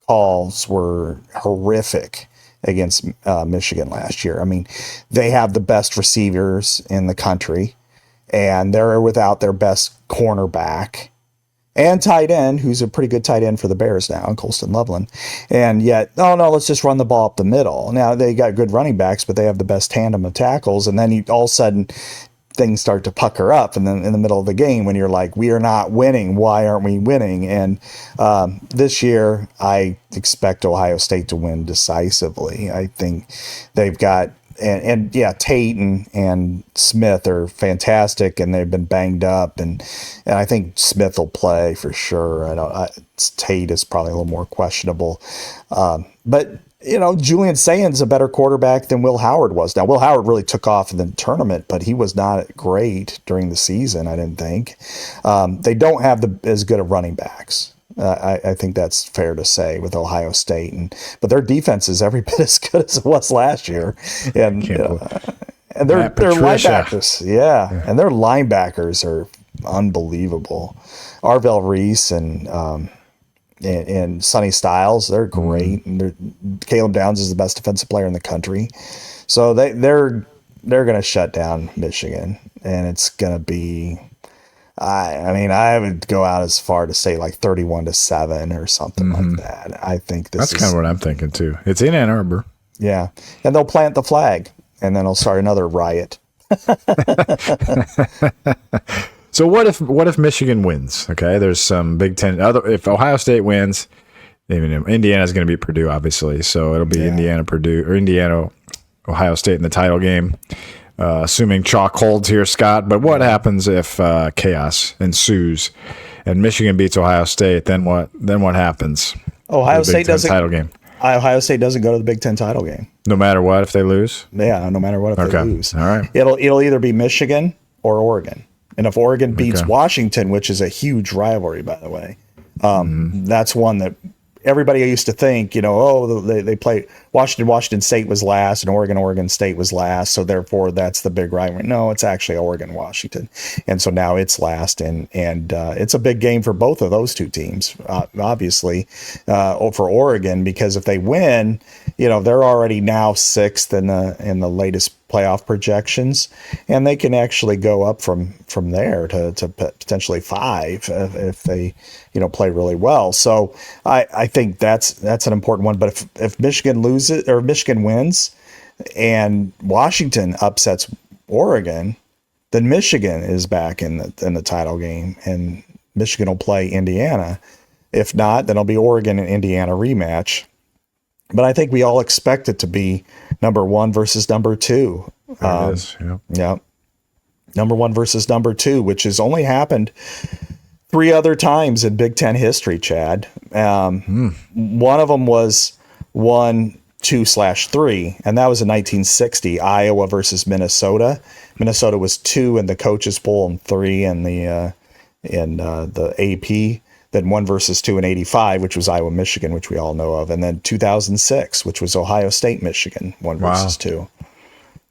calls were horrific against Michigan last year. I mean, they have the best receivers in the country, and they're without their best cornerback and tight end, who's a pretty good tight end for the Bears now, Colston Loveland. And yet, let's just run the ball up the middle. Now, they got good running backs, but they have the best tandem of tackles. And then all of a sudden, things start to pucker up, and then in the middle of the game when you're like, we are not winning, why aren't we winning? And this year I expect Ohio State to win decisively. I think they've got Tate and Smith are fantastic, and they've been banged up, and I think Smith will play for sure. Tate is probably a little more questionable, but Julian Saint's a better quarterback than Will Howard was. Now, Will Howard really took off in the tournament, but he was not great during the season, I didn't think. They don't have as good of running backs. I think that's fair to say with Ohio State, but their defense is every bit as good as it was last year. And their linebackers, and their linebackers are unbelievable. Arvell Reese and Sonny Styles, they're great. And Caleb Downs is the best defensive player in the country. So they're going to shut down Michigan, and it's going to be, I would go out as far to say like 31-7 or something like that. I think that's kind of what I'm thinking too. It's in Ann Arbor. Yeah. And they'll plant the flag, and then they'll start another riot. So what if Michigan wins? Okay, there's some Big Ten. If Ohio State wins, Indiana's going to beat Purdue, obviously. So it'll be Indiana, Purdue, or Indiana, Ohio State in the title game. assuming chalk holds here, Scott. But what happens if chaos ensues and Michigan beats Ohio State? Then what? Then what happens? Ohio State doesn't title game. Ohio State doesn't go to the Big Ten title game. No matter what, if they lose. Yeah, no matter what if they lose. All right. It'll either be Michigan or Oregon. And if Oregon beats Washington, which is a huge rivalry, by the way, that's one that everybody used to think, they play Washington State was last and Oregon State was last. So therefore that's the big rivalry. No, it's actually Oregon, Washington. And so now it's last and it's a big game for both of those two teams, obviously, for Oregon, because if they win, they're already now sixth in the latest playoff projections, and they can actually go up from there to potentially 5 if they play really well. So I think that's an important one. But if Michigan loses or Michigan wins and Washington upsets Oregon, then Michigan is back in the title game, and Michigan will play Indiana. If not, then it'll be Oregon and Indiana rematch. But I think we all expect it to be number 1 versus number 2. It is, yeah. Number 1 versus number 2, which has only happened 3 other times in Big Ten history, Chad. One of them was 1, 2/3, and that was in 1960, Iowa versus Minnesota. Minnesota was 2 in the Coaches Bowl and 3 in the AP. Then 1 versus 2 in 85, which was Iowa, Michigan, which we all know of. And then 2006, which was Ohio State, Michigan, 1 versus 2.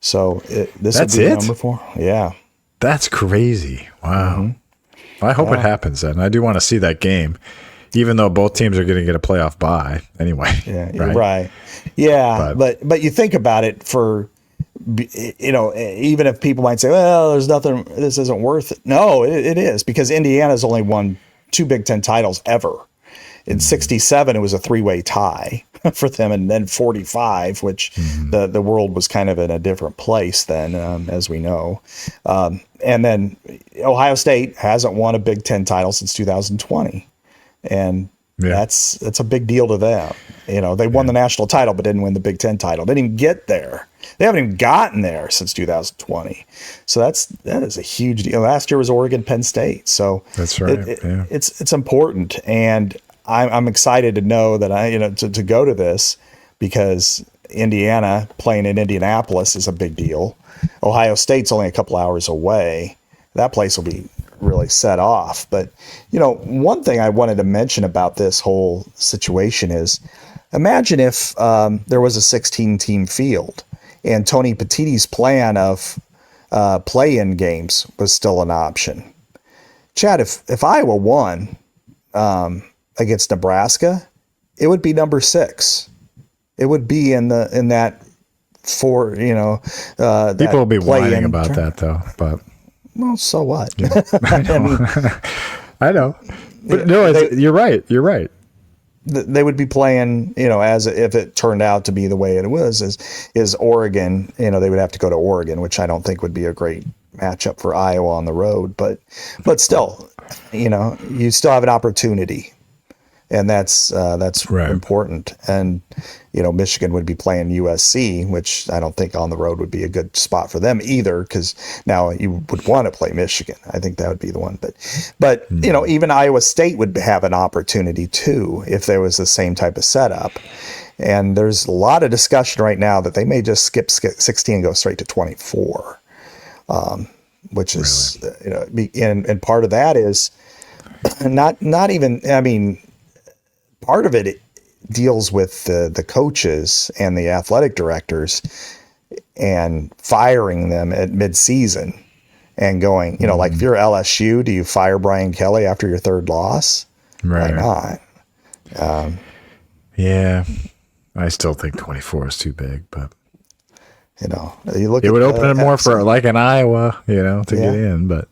So this would be number 4. Yeah. That's crazy. Wow. Mm-hmm. I hope it happens then. I do want to see that game, even though both teams are going to get a playoff bye anyway. Yeah, you're right. Yeah, but you think about it for, even if people might say, well, there's nothing, this isn't worth it. No, it is, because Indiana's only won 2 Big Ten titles ever. In 67, it was a 3-way tie for them, and then 45, which the world was kind of in a different place then, as we know. And then Ohio State hasn't won a Big Ten title since 2020, and that's a big deal to them. They won the national title but didn't win the Big Ten title. They didn't even get there. They haven't even gotten there since 2020. So that is a huge deal. Last year was Oregon, Penn State. So that's right. It's important, and I'm excited to know that to go to this, because Indiana playing in Indianapolis is a big deal. Ohio State's only a couple hours away. That place will be really set off. But one thing I wanted to mention about this whole situation is, imagine if there was a 16-team field and Tony Petitti's plan of play-in games was still an option. Chad, if Iowa won against Nebraska, it would be number 6. It would be in that 4. People will be whining about that though. But well, so what? Yeah. I know. But no, you're right. You're right. They would be playing, as if it turned out to be the way it was, is Oregon. They would have to go to Oregon, which I don't think would be a great matchup for Iowa on the road. But still, you still have an opportunity, and that's right. Important. And Michigan would be playing USC, which I don't think on the road would be a good spot for them either, because now you would want to play Michigan. I think that would be the one. But even Iowa State would have an opportunity too if there was the same type of setup. And there's a lot of discussion right now that they may just skip 16 and go straight to 24, which is and part of that is not even. I mean, part of it deals with the coaches and the athletic directors and firing them at midseason and going, like if you're LSU, do you fire Brian Kelly after your 3rd loss? Right. Why not? Yeah, I still think 24 is too big, but you look. It would open it more for like an Iowa, to get in, but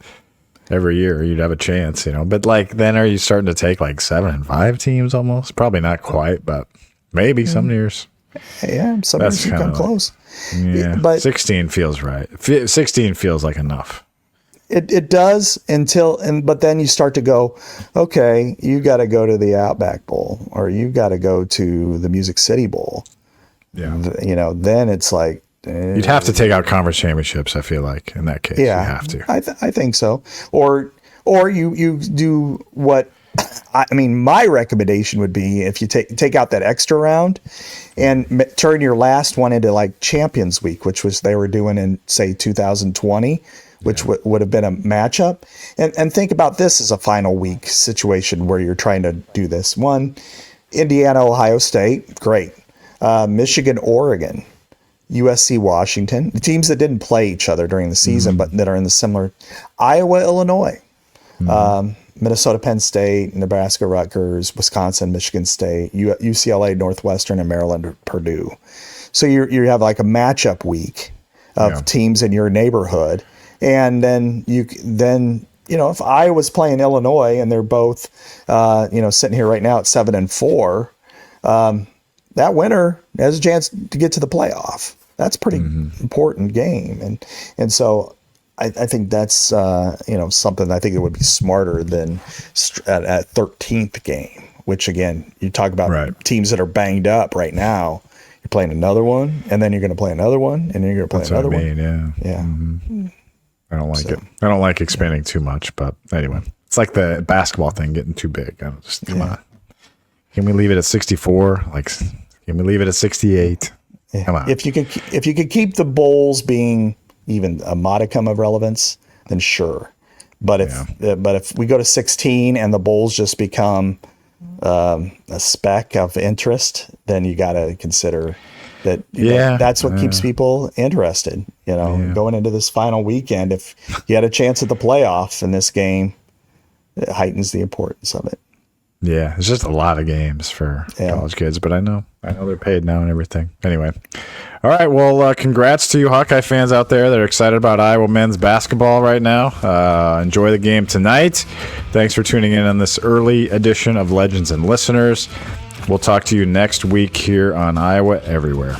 every year you'd have a chance, But then are you starting to take like 7 and 5 teams almost? Probably not quite, but maybe some years. Yeah, some years you come close. Yeah, but 16 feels right. 16 feels like enough. It does but then you start to go, okay, you got to go to the Outback Bowl, or you got to go to the Music City Bowl. Yeah. Then it's like, You'd have to take out conference championships, I feel like, in that case. Yeah, you have to. I think so. Or you do what, I mean, my recommendation would be if you take out that extra round and turn your last one into like Champions Week, which was they were doing in, say, 2020, which would have been a matchup. And think about this as a final week situation where you're trying to do this. One, Indiana, Ohio State, great. Michigan, Oregon, USC, Washington, the teams that didn't play each other during the season, but that are in the similar. Iowa, Illinois, Minnesota, Penn State, Nebraska, Rutgers, Wisconsin, Michigan State, UCLA, Northwestern, and Maryland, Purdue. So you have like a matchup week of teams in your neighborhood, and then if Iowa's playing Illinois and they're both sitting here right now at 7-4, that winner has a chance to get to the playoff. That's a pretty important game, and so. I think that's something I think it would be smarter than at 13th game, which again, you talk about teams that are banged up right now. You're playing another one, and then you're going to play another one, and then you're going to play another one. Yeah. Mm-hmm. I don't like it. I don't like expanding too much, but anyway, it's like the basketball thing getting too big. I don't just come on. Can we leave it at 64? Can we leave it at 68? Yeah. Come on. If you could keep the bowls being even a modicum of relevance, then sure. But if we go to 16 and the bowls just become a speck of interest, then you got to consider that. That's what keeps people interested. Going into this final weekend, if you had a chance at the playoff in this game, it heightens the importance of it. Yeah, it's just a lot of games for college kids, but I know they're paid now and everything. Anyway, all right. Well, congrats to you Hawkeye fans out there that are excited about Iowa men's basketball right now. Enjoy the game tonight. Thanks for tuning in on this early edition of Legends and Listeners. We'll talk to you next week here on Iowa Everywhere.